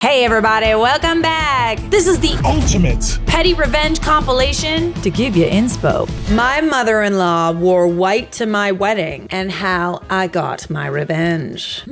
Hey everybody, welcome back. This is the Ultimate Petty Revenge compilation to give you inspo. My mother-in-law wore white to my wedding and how I got my revenge.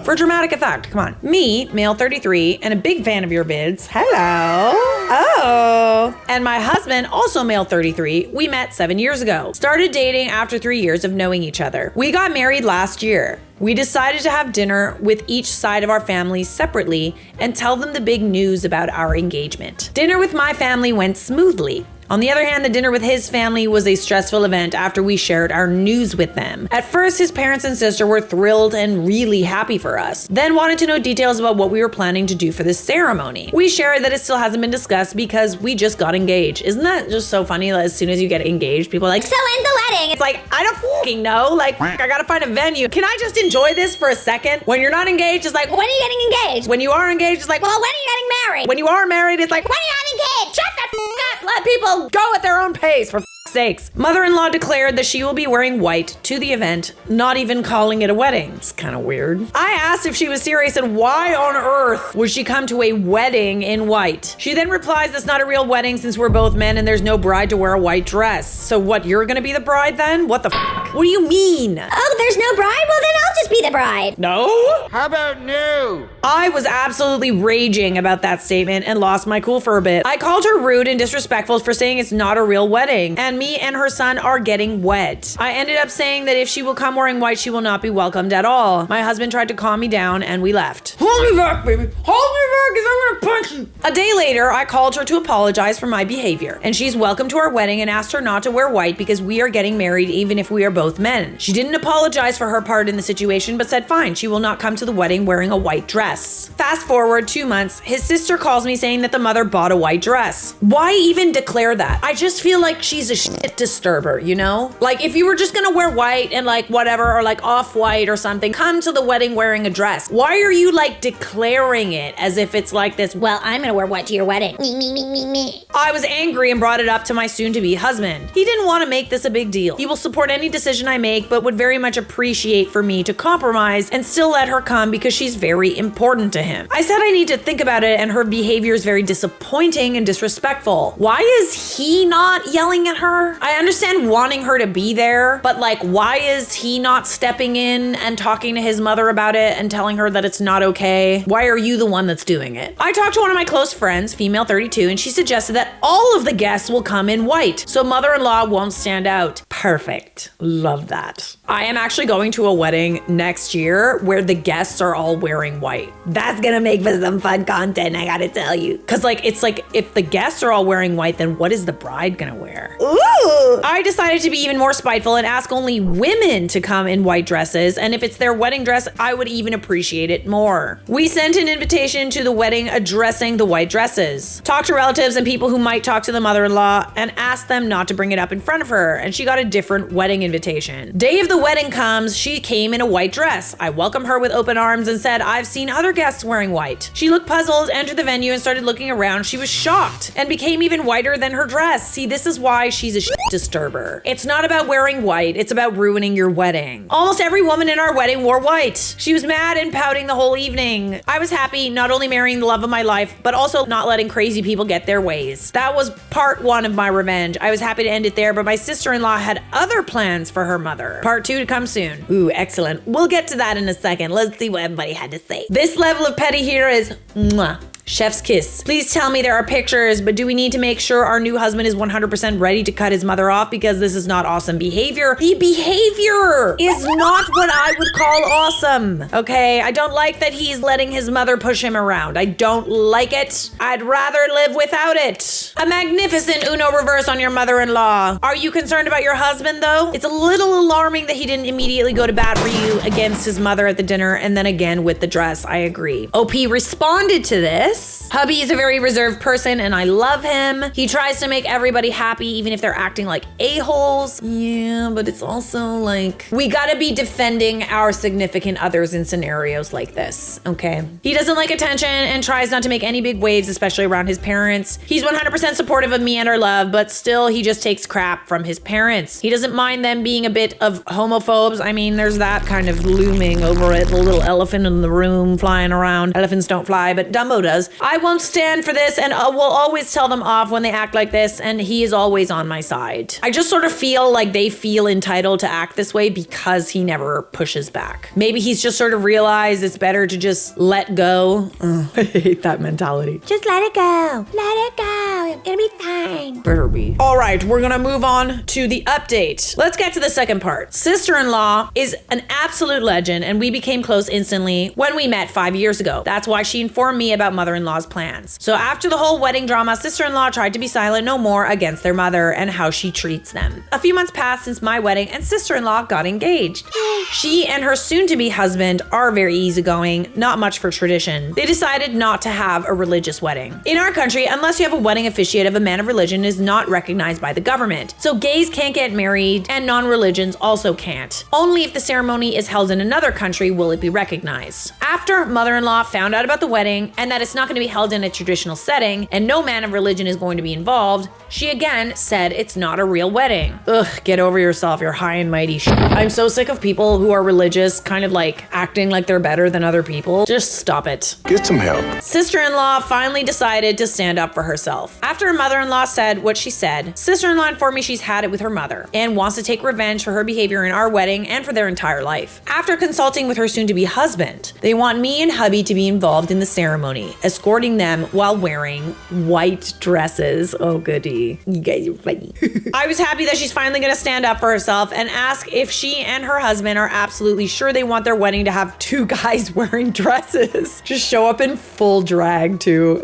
For dramatic effect, come on. Me, male 33, and a big fan of your vids. Hello. Oh. And my husband, also male 33, we met 7 years ago. Started dating after 3 years of knowing each other. We got married last year. We decided to have dinner with each side of our families separately and tell them the big news about our engagement. Dinner with my family went smoothly. On the other hand, the dinner with his family was a stressful event after we shared our news with them. At first, his parents and sister were thrilled and really happy for us, then wanted to know details about what we were planning to do for the ceremony. We shared that it still hasn't been discussed because we just got engaged. Isn't that just so funny? Like, as soon as you get engaged, people are like, so when's the wedding? It's like, I don't fucking know. Like, I gotta find a venue. Can I just enjoy this for a second? When you're not engaged, it's like, When are you getting engaged? when you are engaged, it's like, Well, when are you getting married? when you are married, it's like, When are you having kids? shut the f*** up. Let people go at their own pace, for f***'s sakes. Mother-in-law declared that she will be wearing white to the event, not even calling it a wedding. It's kind of weird. I asked if she was serious and why on earth would she come to a wedding in white? She then replies that's not a real wedding since we're both men and there's no bride to wear a white dress. So what, you're gonna be the bride then? What the f***? What do you mean? Oh, there's no bride? Well, then I'll just be the bride. No? How about no? I was absolutely raging about that statement and lost my cool for a bit. I called her rude and disrespectful for saying it's not a real wedding, and me and her son are getting wet. I ended up saying that if she will come wearing white, she will not be welcomed at all. My husband tried to calm me down and we left. Hold me back, baby. Hold me back because I'm gonna punch you. A day later, I called her to apologize for my behavior, and she's welcome to our wedding and asked her not to wear white because we are getting married even if we are both men. She didn't apologize for her part in the situation, but said fine, she will not come to the wedding wearing a white dress. Fast forward 2 months, his sister calls me saying that the mother bought a white dress. Why even declare that? I just feel like she's a shit disturber, you know? Like, if you were just gonna wear white and like whatever, or like off-white or something, come to the wedding wearing a dress. Why are you like declaring it as if it's like this? Well, I'm gonna wear white to your wedding. Me. I was angry and brought it up to my soon-to-be husband. He didn't want to make this a big deal. He will support any decision I make, but would very much appreciate for me to compromise and still let her come because she's very important to him. I said I need to think about it and her behavior is very disappointing and disrespectful. Why is he not yelling at her? I understand wanting her to be there, but like, why is he not stepping in and talking to his mother about it and telling her that it's not okay? Why are you the one that's doing it? I talked to one of my close friends, female 32, and she suggested that all of the guests will come in white, so mother-in-law won't stand out. Perfect. Love that. I am actually going to a wedding next year where the guests are all wearing white. That's gonna make for some fun content, I gotta tell you. Cause like, it's like, if the guests are all wearing white, then what is the bride gonna wear? Ooh! I decided to be even more spiteful and ask only women to come in white dresses, and if it's their wedding dress, I would even appreciate it more. We sent an invitation to the wedding addressing the white dresses. Talked to relatives and people who might talk to the mother-in-law and asked them not to bring it up in front of her, and she got a different wedding invitation. Day of the wedding comes, she came in a white dress. I welcomed her with open arms and said, I've seen other guests wearing white. She looked puzzled, entered the venue and started looking around. She was shocked and became even whiter than her dress. See, this is why she's a shit disturber. It's not about wearing white, it's about ruining your wedding. Almost every woman in our wedding wore white. She was mad and pouting the whole evening. I was happy not only marrying the love of my life, but also not letting crazy people get their ways. That was part 1 of my revenge. I was happy to end it there, but my sister-in-law had other plans for her mother. Part 2 to come soon. Ooh, excellent. We'll get to that in a second. Let's see what everybody had to say. This level of petty here is mwah. Chef's kiss. Please tell me there are pictures, but do we need to make sure our new husband is 100% ready to cut his mother off because this is not awesome behavior? The behavior is not what I would call awesome, okay? I don't like that he's letting his mother push him around. I don't like it. I'd rather live without it. A magnificent Uno reverse on your mother-in-law. Are you concerned about your husband though? It's a little alarming that he didn't immediately go to bat for you against his mother at the dinner and then again with the dress. I agree. OP responded to this this. Hubby is a very reserved person and I love him. He tries to make everybody happy even if they're acting like a-holes. Yeah, but it's also like, we gotta be defending our significant others in scenarios like this, okay? He doesn't like attention and tries not to make any big waves, especially around his parents. He's 100% supportive of me and our love, but still he just takes crap from his parents. He doesn't mind them being a bit of homophobes. I mean, there's that kind of looming over it, the little elephant in the room flying around. Elephants don't fly, but Dumbo does. I won't stand for this and will always tell them off when they act like this, and he is always on my side. I just sort of feel like they feel entitled to act this way because he never pushes back. Maybe he's just sort of realized it's better to just let go. I hate that mentality. Just let it go. Let it go. It'll be fine. Better be. All right, we're gonna move on to the update. Let's get to the second part. Sister-in-law is an absolute legend, and we became close instantly when we met 5 years ago. That's why she informed me about mother-in-law's plans. So after the whole wedding drama, sister-in-law tried to be silent no more against their mother and how she treats them. A few months passed since my wedding and sister-in-law got engaged. She and her soon-to-be husband are very easygoing, not much for tradition. They decided not to have a religious wedding. In our country, unless you have a wedding officiate of a man of religion, is not recognized by the government. So gays can't get married and non-religions also can't. Only if the ceremony is held in another country will it be recognized. After mother-in-law found out about the wedding and that it's not going to be held in a traditional setting and no man of religion is going to be involved, she again said it's not a real wedding. Ugh, get over yourself, you're high and mighty shit. I'm so sick of people who are religious kind of like acting like they're better than other people. Just stop it. Get some help. Sister-in-law finally decided to stand up for herself. After her mother-in-law said what she said, sister-in-law informed me she's had it with her mother and wants to take revenge for her behavior in our wedding and for their entire life. After consulting with her soon-to-be husband, they want me and hubby to be involved in the ceremony, escorting them while wearing white dresses. Oh goody, you guys are funny. I was happy that she's finally gonna stand up for herself and ask if she and her husband are absolutely sure they want their wedding to have two guys wearing dresses. Just show up in full drag too.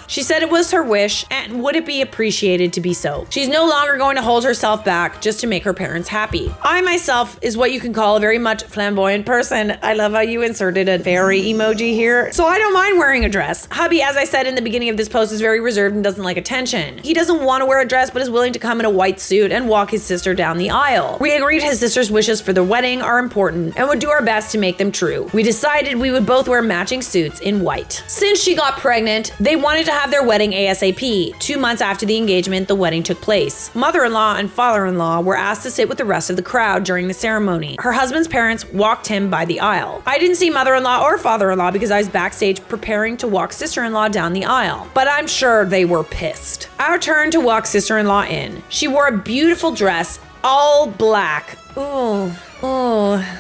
She said it was her wish and would it be appreciated to be so. She's no longer going to hold herself back just to make her parents happy. I myself is what you can call a very much flamboyant person. I love how you inserted a fairy emoji here. So I don't mind wearing a dress. Hubby, as I said in the beginning of this post, is very reserved and doesn't like attention. He doesn't want to wear a dress but is willing to come in a white suit and walk his sister down the aisle. We agreed his sister's wishes for the wedding are important and would do our best to make them true. We decided we would both wear matching suits in white. Since she got pregnant, they wanted to have their wedding ASAP. 2 months after the engagement, the wedding took place. Mother-in-law and father-in-law were asked to sit with the rest of the crowd during the ceremony. Her husband's parents walked him by the aisle. I didn't see mother-in-law or father-in-law because I was backstage preparing to walk sister-in-law down the aisle, but I'm sure they were pissed. Our turn to walk sister-in-law in. She wore a beautiful dress, all black. Ooh,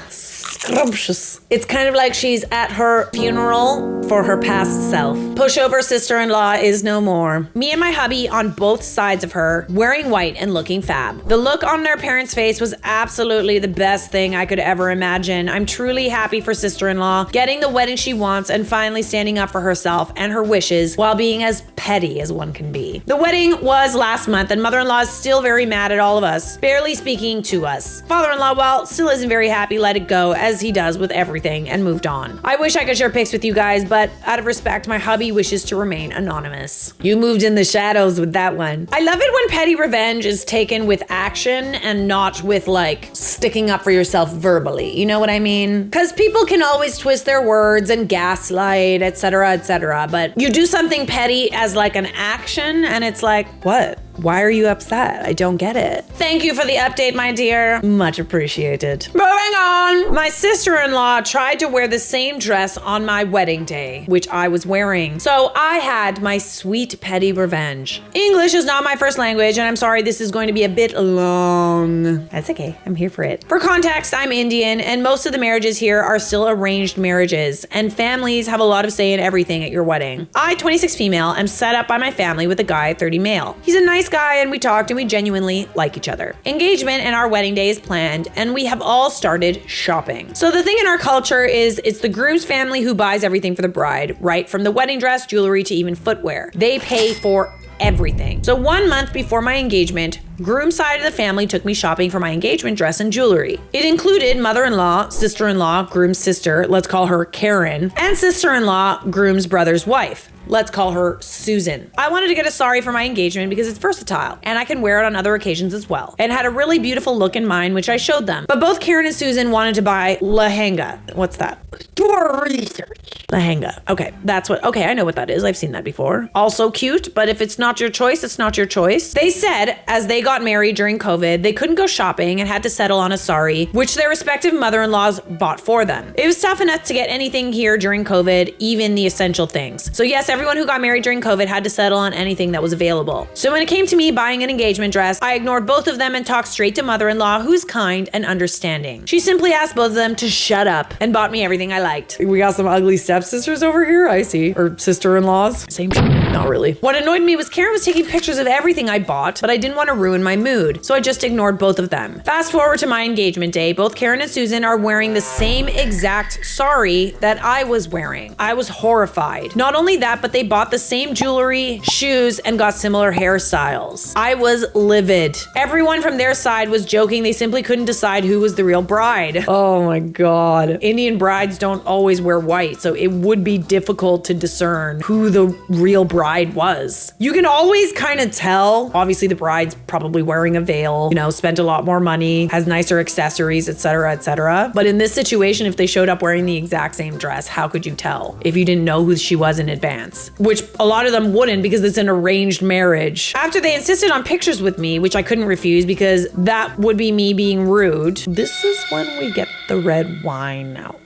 scrumptious. It's kind of like she's at her funeral for her past self. Pushover sister-in-law is no more. Me and my hubby on both sides of her, wearing white and looking fab. The look on their parents' face was absolutely the best thing I could ever imagine. I'm truly happy for sister-in-law, getting the wedding she wants and finally standing up for herself and her wishes while being as petty as one can be. The wedding was last month and mother-in-law is still very mad at all of us, barely speaking to us. Father-in-law, well, still isn't very happy, let it go, as he does with everything, and moved on. I wish I could share pics with you guys, but out of respect, my hubby wishes to remain anonymous. You moved in the shadows with that one. I love it when petty revenge is taken with action and not with like sticking up for yourself verbally. You know what I mean? Because people can always twist their words and gaslight, etc., but you do something petty as like an action and it's like, what? Why are you upset? I don't get it. Thank you for the update, my dear. Much appreciated. Moving on. My sister-in-law tried to wear the same dress on my wedding day, which I was wearing. So I had my sweet petty revenge. English is not my first language, and I'm sorry this is going to be a bit long. That's okay. I'm here for it. For context, I'm Indian, and most of the marriages here are still arranged marriages, and families have a lot of say in everything at your wedding. I, 26 female, am set up by my family with a guy, 30 male. He's a nice guy and we talked and we genuinely like each other. Engagement and our wedding day is planned and we have all started shopping. So the thing in our culture is it's the groom's family who buys everything for the bride, right from the wedding dress, jewelry to even footwear. They pay for everything. So 1 month before my engagement, Groom's side of the family took me shopping for my engagement dress and jewelry. It included mother-in-law, sister-in-law, groom's sister, let's call her Karen, and sister-in-law, groom's brother's wife. Let's call her Susan. I wanted to get a sari for my engagement because it's versatile and I can wear it on other occasions as well, and had a really beautiful look in mind, which I showed them. But both Karen and Susan wanted to buy lehenga. What's that? Do our research. Lehenga. Okay, I know what that is. I've seen that before. Also cute, but if it's not your choice, it's not your choice. They said as they got married during COVID, they couldn't go shopping and had to settle on a sari, which their respective mother-in-laws bought for them. It was tough enough to get anything here during COVID, even the essential things. So yes, everyone who got married during COVID had to settle on anything that was available. So when it came to me buying an engagement dress, I ignored both of them and talked straight to mother-in-law, who's kind and understanding. She simply asked both of them to shut up and bought me everything I liked. We got some ugly stepsisters over here, I see. Or sister-in-laws. Same shit. Not really. What annoyed me was Karen was taking pictures of everything I bought, but I didn't want to ruin my mood, so I just ignored both of them. Fast forward to my engagement day, both Karen and Susan are wearing the same exact sari that I was wearing. I was horrified. Not only that, but they bought the same jewelry, shoes, and got similar hairstyles. I was livid. Everyone from their side was joking they simply couldn't decide who was the real bride. Oh my god. Indian brides don't always wear white, so it would be difficult to discern who the real bride was. You can always kind of tell. Obviously, the bride's probably wearing a veil, spent a lot more money, has nicer accessories, etc., etc. But in this situation, if they showed up wearing the exact same dress, how could you tell if you didn't know who she was in advance? Which a lot of them wouldn't because it's an arranged marriage. After they insisted on pictures with me, which I couldn't refuse because that would be me being rude. This is when we get the red wine out.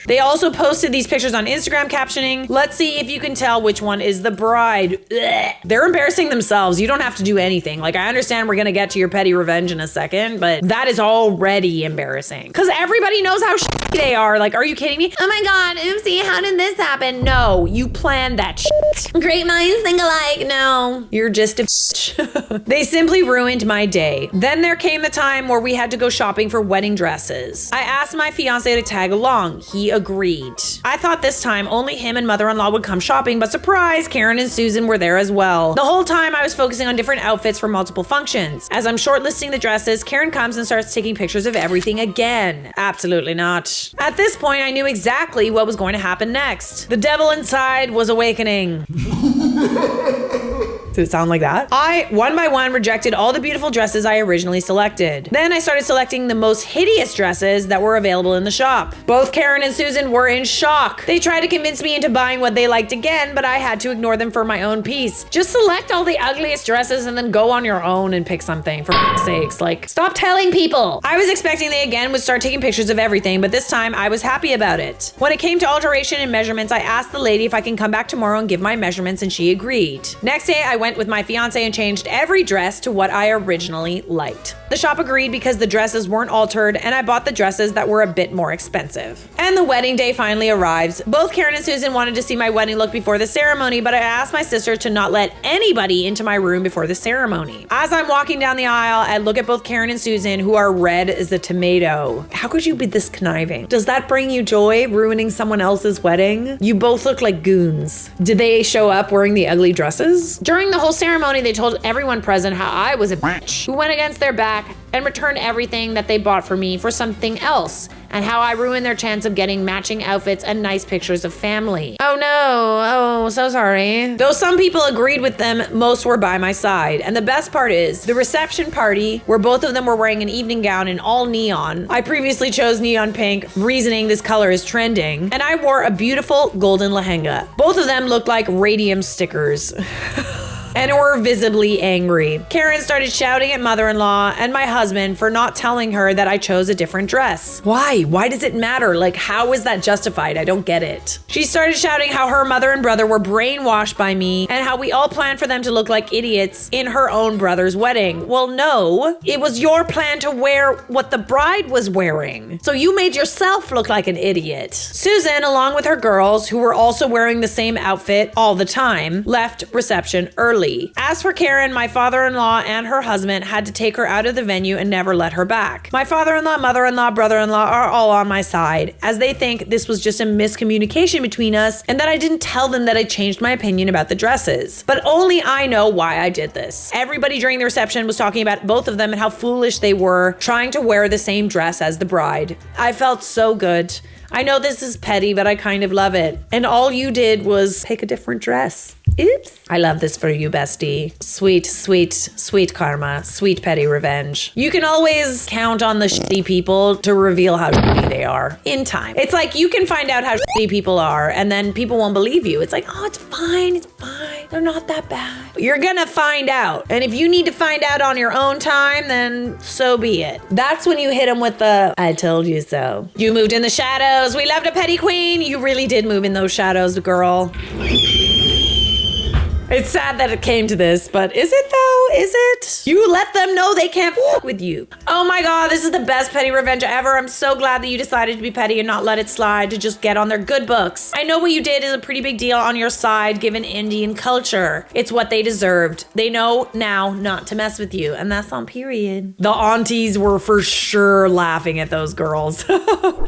They also posted these pictures on Instagram captioning, "Let's see if you can tell which one is the bride." Ugh. They're embarrassing themselves. You don't have to do anything. I understand we're gonna get to your petty revenge in a second, but that is already embarrassing. Because everybody knows how shitty they are. Are you kidding me? Oh my god, oopsie, how did this happen? No, you planned that shit. Great minds think alike. No. You're just a bitch. They simply ruined my day. Then there came the time where we had to go shopping for wedding dresses. I asked my fiance to tag along. He agreed. I thought this time only him and mother-in-law would come shopping, but surprise, Karen and Susan were there as well. The whole time I was focusing on different outfits for multiple functions. As I'm shortlisting the dresses, Karen comes and starts taking pictures of everything again. Absolutely not. At this point, I knew exactly what was going to happen next. The devil inside was awakening. Did it sound like that? I, one by one, rejected all the beautiful dresses I originally selected. Then I started selecting the most hideous dresses that were available in the shop. Both Karen and Susan were in shock. They tried to convince me into buying what they liked again, but I had to ignore them for my own peace. Just select all the ugliest dresses and then go on your own and pick something, for f***'s sakes. Stop telling people. I was expecting they again would start taking pictures of everything, but this time I was happy about it. When it came to alteration and measurements, I asked the lady if I can come back tomorrow and give my measurements, and she agreed. Next day, I went with my fiance and changed every dress to what I originally liked. The shop agreed because the dresses weren't altered, and I bought the dresses that were a bit more expensive. And the wedding day finally arrives. Both Karen and Susan wanted to see my wedding look before the ceremony, but I asked my sister to not let anybody into my room before the ceremony. As I'm walking down the aisle, I look at both Karen and Susan, who are red as a tomato. How could you be this conniving? Does that bring you joy, ruining someone else's wedding? You both look like goons. Did they show up wearing the ugly dresses? During the whole ceremony, they told everyone present how I was a bitch who went against their back and returned everything that they bought for me for something else, and how I ruined their chance of getting matching outfits and nice pictures of family. Oh no, oh, so sorry. Though some people agreed with them, most were by my side. And the best part is, the reception party, where both of them were wearing an evening gown in all neon. I previously chose neon pink, reasoning this color is trending, and I wore a beautiful golden lehenga. Both of them looked like radium stickers. And were visibly angry. Karen started shouting at mother-in-law and my husband for not telling her that I chose a different dress. Why? Why does it matter? How is that justified? I don't get it. She started shouting how her mother and brother were brainwashed by me and how we all planned for them to look like idiots in her own brother's wedding. Well, no, it was your plan to wear what the bride was wearing. So you made yourself look like an idiot. Susan, along with her girls, who were also wearing the same outfit all the time, left reception early. early. As for Karen, my father-in-law and her husband had to take her out of the venue and never let her back. My father-in-law, mother-in-law, brother-in-law are all on my side, as they think this was just a miscommunication between us and that I didn't tell them that I changed my opinion about the dresses. But only I know why I did this. Everybody during the reception was talking about both of them and how foolish they were trying to wear the same dress as the bride. I felt so good. I know this is petty, but I kind of love it. And all you did was pick a different dress. Oops. I love this for you, bestie. Sweet, sweet, sweet karma. Sweet petty revenge. You can always count on the shitty people to reveal how shitty they are in time. It's like you can find out how shitty people are and then people won't believe you. It's like, oh, it's fine. It's fine. They're not that bad. You're gonna find out. And if you need to find out on your own time, then so be it. That's when you hit them with the, I told you so. You moved in the shadows. We loved a petty queen. You really did move in those shadows, girl. It's sad that it came to this, but is it though? Is it? You let them know they can't fuck with you. Oh my God, this is the best petty revenge ever. I'm so glad that you decided to be petty and not let it slide, to just get on their good books. I know what you did is a pretty big deal on your side given Indian culture. It's what they deserved. They know now not to mess with you, and that's on period. The aunties were for sure laughing at those girls. Am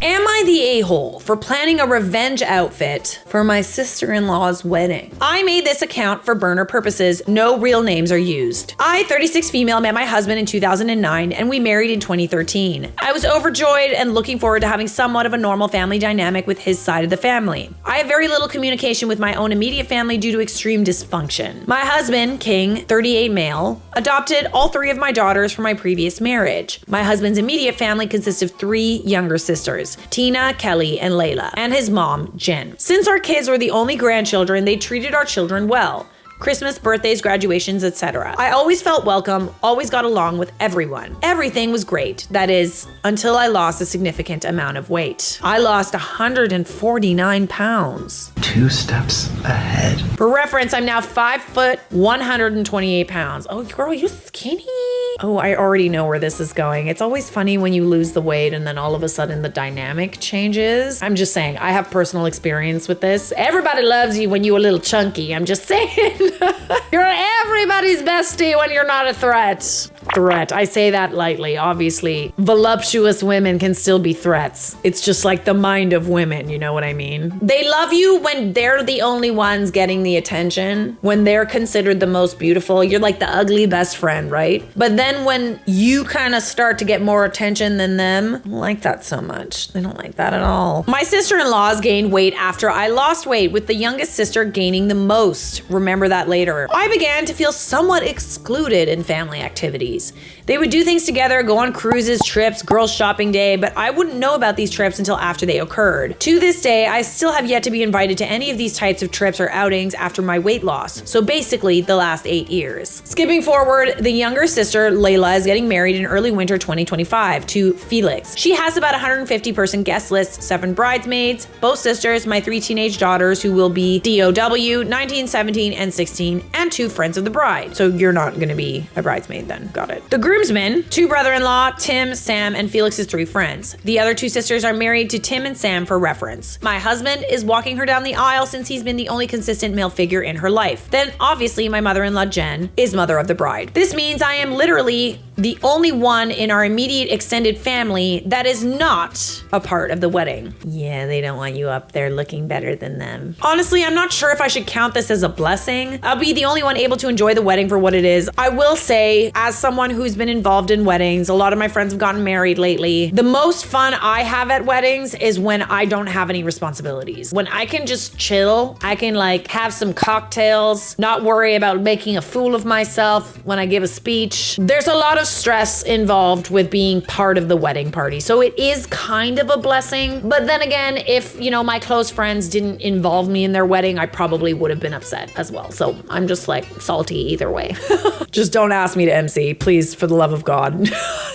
I the a-hole for planning a revenge outfit for my sister-in-law's wedding? I made this account for burner purposes. No real names are used. I, 36 female, met my husband in 2009 and we married in 2013. I was overjoyed and looking forward to having somewhat of a normal family dynamic with his side of the family. I have very little communication with my own immediate family due to extreme dysfunction. My husband, King, 38 male, adopted all 3 of my daughters from my previous marriage. My husband's immediate family consists of 3 younger sisters, Tina, Kelly, and Layla, and his mom, Jen. Since our kids were the only grandchildren, they treated our children well. Christmas, birthdays, graduations, etc. I always felt welcome, always got along with everyone. Everything was great. That is, until I lost a significant amount of weight. I lost 149 pounds. 2 steps ahead. For reference, I'm now 5 foot, 128 pounds. Oh, girl, you skinny. Oh, I already know where this is going. It's always funny when you lose the weight and then all of a sudden the dynamic changes. I'm just saying, I have personal experience with this. Everybody loves you when you're a little chunky. I'm just saying. You're everybody's bestie when you're not a threat. I say that lightly. Obviously, voluptuous women can still be threats. It's just like the mind of women, you know what I mean? They love you when they're the only ones getting the attention, when they're considered the most beautiful. You're like the ugly best friend, right? But then when you kind of start to get more attention than them, I don't like that so much. They don't like that at all. My sister-in-laws gained weight after I lost weight, with the youngest sister gaining the most. Remember that later. I began to feel somewhat excluded in family activities. They would do things together, go on cruises, trips, girls shopping day, but I wouldn't know about these trips until after they occurred. To this day, I still have yet to be invited to any of these types of trips or outings after my weight loss. So basically, the last 8 years. Skipping forward, the younger sister, Layla, is getting married in early winter 2025 to Felix. She has about 150-person guest list, 7 bridesmaids, both sisters, my 3 teenage daughters who will be DOW, 19, 17, and 16, and 2 friends of the bride. So you're not gonna be a bridesmaid then. Got it. The groomsmen, 2 brother-in-law, Tim, Sam, and Felix's 3 friends. The other 2 sisters are married to Tim and Sam for reference. My husband is walking her down the aisle since he's been the only consistent male figure in her life. Then obviously my mother-in-law Jen is mother of the bride. This means I am literally the only one in our immediate extended family that is not a part of the wedding. Yeah, they don't want you up there looking better than them. Honestly, I'm not sure if I should count this as a blessing. I'll be the only one able to enjoy the wedding for what it is. I will say, as someone who's been involved in weddings, a lot of my friends have gotten married lately. The most fun I have at weddings is when I don't have any responsibilities. When I can just chill, I can like have some cocktails, not worry about making a fool of myself when I give a speech. There's a lot of stress involved with being part of the wedding party. So it is kind of a blessing. But then again, if, you know, my close friends didn't involve me in their wedding, I probably would have been upset as well. So I'm just like salty either way. Just don't ask me to MC, please, for the love of God.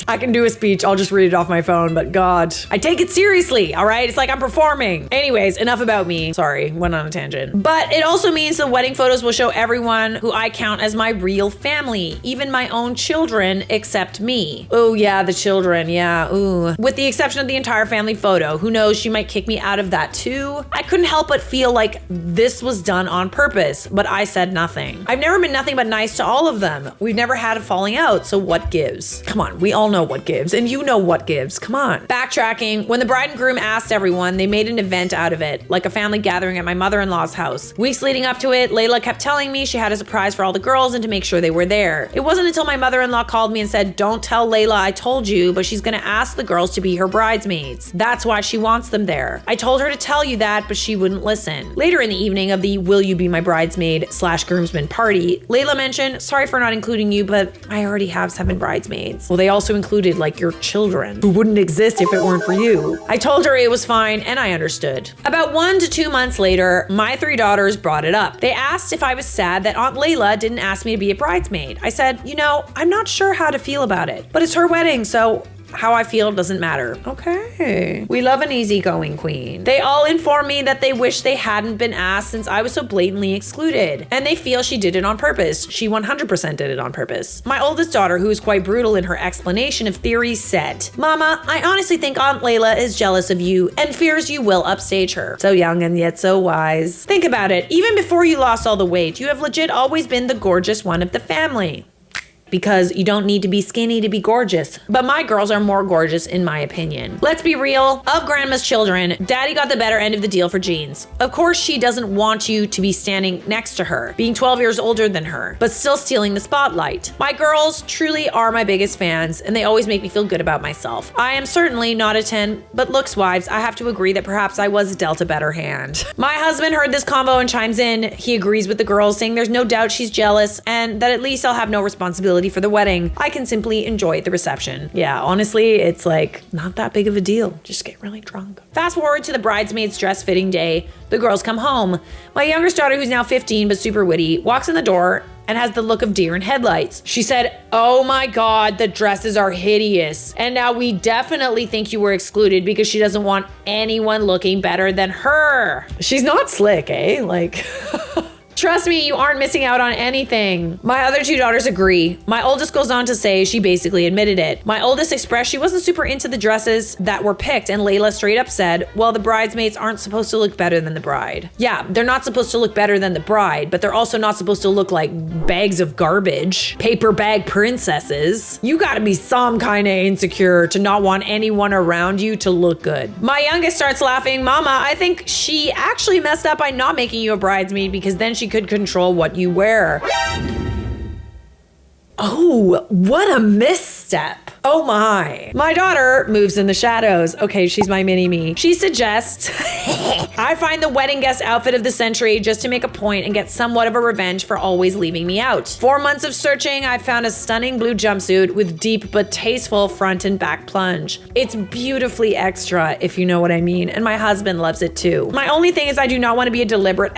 I can do a speech. I'll just read it off my phone, but God, I take it seriously, all right? It's like I'm performing. Anyways, enough about me. Sorry, went on a tangent. But it also means the wedding photos will show everyone who I count as my real family, even my own children, except me. Oh yeah, the children, yeah, ooh. With the exception of the entire family photo. Who knows, she might kick me out of that too. I couldn't help but feel like this was done on purpose, but I said nothing. I've never been nothing but nice to all of them. We've never had a falling out, so what gives? Come on, we all know what gives, and you know what gives, come on. Backtracking, when the bride and groom asked everyone, they made an event out of it, like a family gathering at my mother-in-law's house. Weeks leading up to it, Layla kept telling me she had a surprise for all the girls and to make sure they were there. It wasn't until my mother-in-law called me and said, "Don't tell Layla I told you, but she's gonna ask the girls to be her bridesmaids. That's why she wants them there. I told her to tell you that, but she wouldn't listen." Later in the evening of the "Will you be my bridesmaid / groomsman party," Layla mentioned, "Sorry for not including you, but I already have 7 bridesmaids." Well, they also included like your children, who wouldn't exist if it weren't for you. I told her it was fine, and I understood. About 1 to 2 months later, my 3 daughters brought it up. They asked if I was sad that Aunt Layla didn't ask me to be a bridesmaid. I said, you know, I'm not sure how to feel about it, but it's her wedding, so how I feel doesn't matter. Okay. We love an easygoing queen. They all informed me that they wish they hadn't been asked since I was so blatantly excluded. And they feel she did it on purpose. She 100% did it on purpose. My oldest daughter, who is quite brutal in her explanation of theories, said, "Mama, I honestly think Aunt Layla is jealous of you and fears you will upstage her. So young and yet so wise. Think about it. Even before you lost all the weight, you have legit always been the gorgeous one of the family." Because you don't need to be skinny to be gorgeous. But my girls are more gorgeous in my opinion. Let's be real, of grandma's children, daddy got the better end of the deal for jeans. Of course, she doesn't want you to be standing next to her, being 12 years older than her, but still stealing the spotlight. My girls truly are my biggest fans, and they always make me feel good about myself. I am certainly not a 10, but looks-wise, I have to agree that perhaps I was dealt a better hand. My husband heard this convo and chimes in. He agrees with the girls, saying there's no doubt she's jealous, and that at least I'll have no responsibility for the wedding. I can simply enjoy the reception. Yeah, honestly, it's like not that big of a deal. Just get really drunk. Fast forward to the bridesmaid's dress fitting day. The girls come home. My youngest daughter, who's now 15 but super witty, walks in the door and has the look of deer in headlights. She said, "Oh my God, the dresses are hideous. And now we definitely think you were excluded because she doesn't want anyone looking better than her." She's not slick, eh? Like... Trust me, you aren't missing out on anything. My other 2 daughters agree. My oldest goes on to say she basically admitted it. My oldest expressed she wasn't super into the dresses that were picked, and Layla straight up said, well, the bridesmaids aren't supposed to look better than the bride. Yeah, they're not supposed to look better than the bride, but they're also not supposed to look like bags of garbage, paper bag princesses. You gotta be some kind of insecure to not want anyone around you to look good. My youngest starts laughing, "Mama, I think she actually messed up by not making you a bridesmaid because then she could control what you wear." Oh, what a misstep. Oh my. My daughter moves in the shadows. Okay, she's my mini-me. She suggests I find the wedding guest outfit of the century just to make a point and get somewhat of a revenge for always leaving me out. 4 months of searching, I found a stunning blue jumpsuit with deep but tasteful front and back plunge. It's beautifully extra, if you know what I mean, and my husband loves it too. My only thing is I do not want to be a deliberate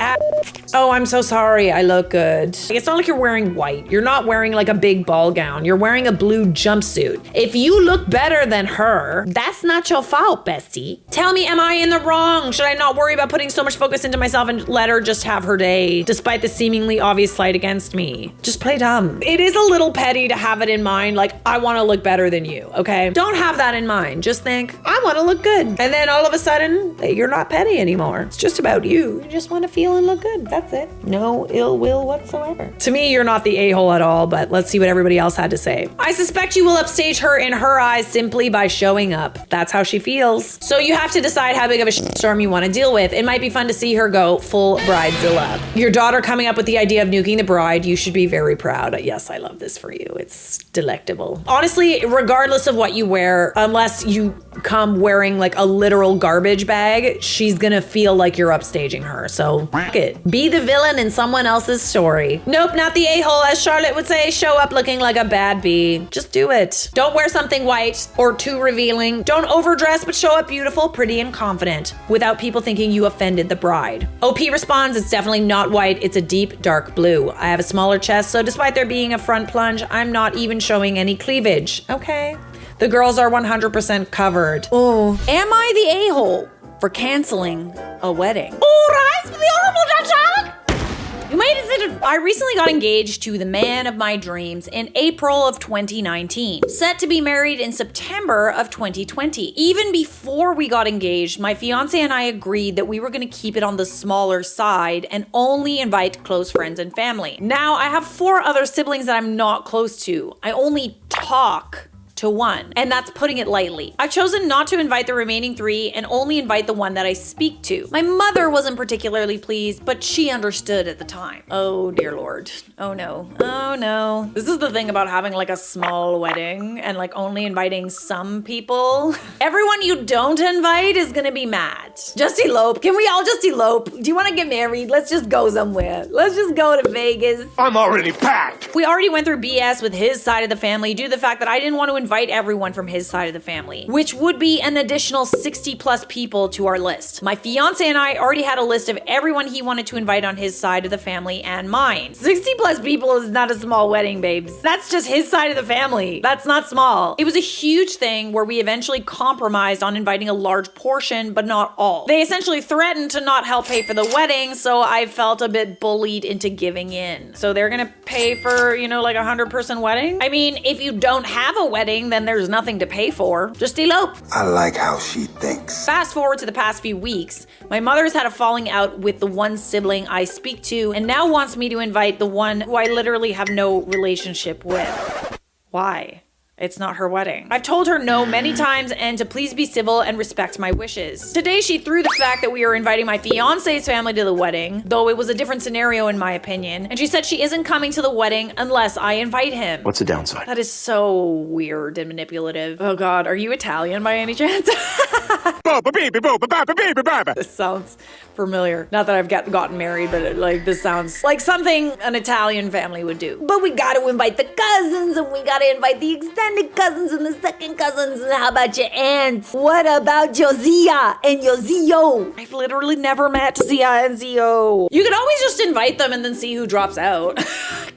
Oh, I'm so sorry. I look good. It's not like you're wearing white. You're not wearing like a big ball gown. You're wearing a blue jumpsuit. If you look better than her, that's not your fault, bestie. Tell me, am I in the wrong? Should I not worry about putting so much focus into myself and let her just have her day, despite the seemingly obvious slight against me? Just play dumb. It is a little petty to have it in mind, like, I want to look better than you, okay? Don't have that in mind. Just think, I want to look good. And then all of a sudden, you're not petty anymore. It's just about you. You just want to feel and look good. That's it. No ill will whatsoever. To me, you're not the a-hole at all, but let's see what everybody else had to say. I suspect you will upstage her in her eyes simply by showing up. That's how she feels. So you have to decide how big of a storm you want to deal with. It might be fun to see her go full bridezilla. Your daughter coming up with the idea of nuking the bride, you should be very proud. Yes, I love this for you. It's delectable. Honestly, regardless of what you wear, unless you come wearing like a literal garbage bag, she's gonna feel like you're upstaging her. So fuck it. Be the villain in someone else's story. Nope, not the a-hole, as Charlotte would say. Show up looking like a bad bee. Just do it. Don't wear something white or too revealing. Don't overdress, but show up beautiful, pretty, and confident without people thinking you offended the bride. OP responds, it's definitely not white. It's a deep, dark blue. I have a smaller chest, so despite there being a front plunge, I'm not even showing any cleavage. Okay. The girls are 100% covered. Oh, am I the a-hole for canceling a wedding? All rise for the honorable Judge Charlotte. You made a decision. I recently got engaged to the man of my dreams in April of 2019, set to be married in September of 2020. Even before we got engaged, my fiance and I agreed that we were going to keep it on the smaller side and only invite close friends and family. Now, I have 4 other siblings that I'm not close to. I only talk to one, and that's putting it lightly. I've chosen not to invite the remaining 3 and only invite the one that I speak to. My mother wasn't particularly pleased, but she understood at the time. Oh dear Lord. Oh no. Oh no. This is the thing about having like a small wedding and like only inviting some people. Everyone you don't invite is gonna be mad. Just elope. Can we all just elope? Do you wanna get married? Let's just go somewhere. Let's just go to Vegas. I'm already packed. We already went through BS with his side of the family due to the fact that I didn't want to invite everyone from his side of the family, which would be an additional 60 plus people to our list. My fiance and I already had a list of everyone he wanted to invite on his side of the family and mine. 60 plus people is not a small wedding, babes. That's just his side of the family. That's not small. It was a huge thing where we eventually compromised on inviting a large portion, but not all. They essentially threatened to not help pay for the wedding, so I felt a bit bullied into giving in. So they're gonna pay for, you know, like a 100-person wedding? I mean, if you don't have a wedding, then there's nothing to pay for. Just elope. I like how she thinks. Fast forward to the past few weeks, my mother's had a falling out with the one sibling I speak to and now wants me to invite the one who I literally have no relationship with. Why? It's not her wedding. I've told her no many times and to please be civil and respect my wishes. Today, she threw the fact that we are inviting my fiance's family to the wedding, though it was a different scenario in my opinion, and she said she isn't coming to the wedding unless I invite him. What's the downside? That is so weird and manipulative. Oh God, are you Italian by any chance? This sounds familiar. Not that I've gotten married, but this sounds like something an Italian family would do. But we gotta invite the cousins and we gotta invite the extended cousins and the second cousins. And how about your aunts? What about your Zia and your Zio? I've literally never met Zia and Zio. You can always just invite them and then see who drops out.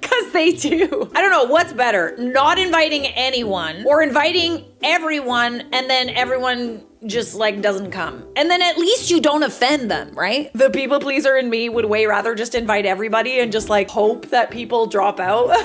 Cause they do. I don't know what's better, not inviting anyone or inviting everyone and then everyone just doesn't come. And then at least you don't offend them, right? The people pleaser in me would way rather just invite everybody and just hope that people drop out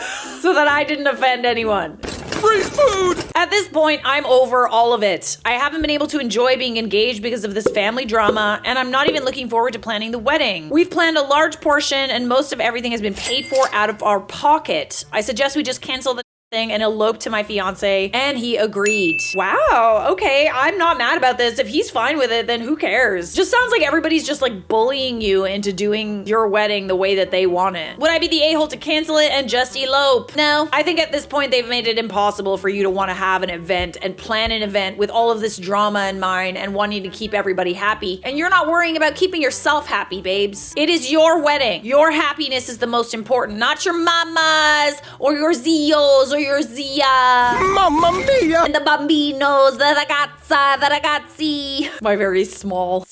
so that I didn't offend anyone. Free food! At this point, I'm over all of it. I haven't been able to enjoy being engaged because of this family drama, and I'm not even looking forward to planning the wedding. We've planned a large portion, and most of everything has been paid for out of our pocket. I suggest we just cancel the thing and elope to my fiance, and he agreed. Wow, okay, I'm not mad about this. If he's fine with it, then who cares? Just sounds like everybody's just bullying you into doing your wedding the way that they want it. Would I be the a-hole to cancel it and just elope? No. I think at this point they've made it impossible for you to want to have an event and plan an event with all of this drama in mind and wanting to keep everybody happy, and you're not worrying about keeping yourself happy, babes. It is your wedding. Your happiness is the most important, not your mamas or your Zios or your Zia. Mamma mia! And the bambinos, the ragazzi. My very small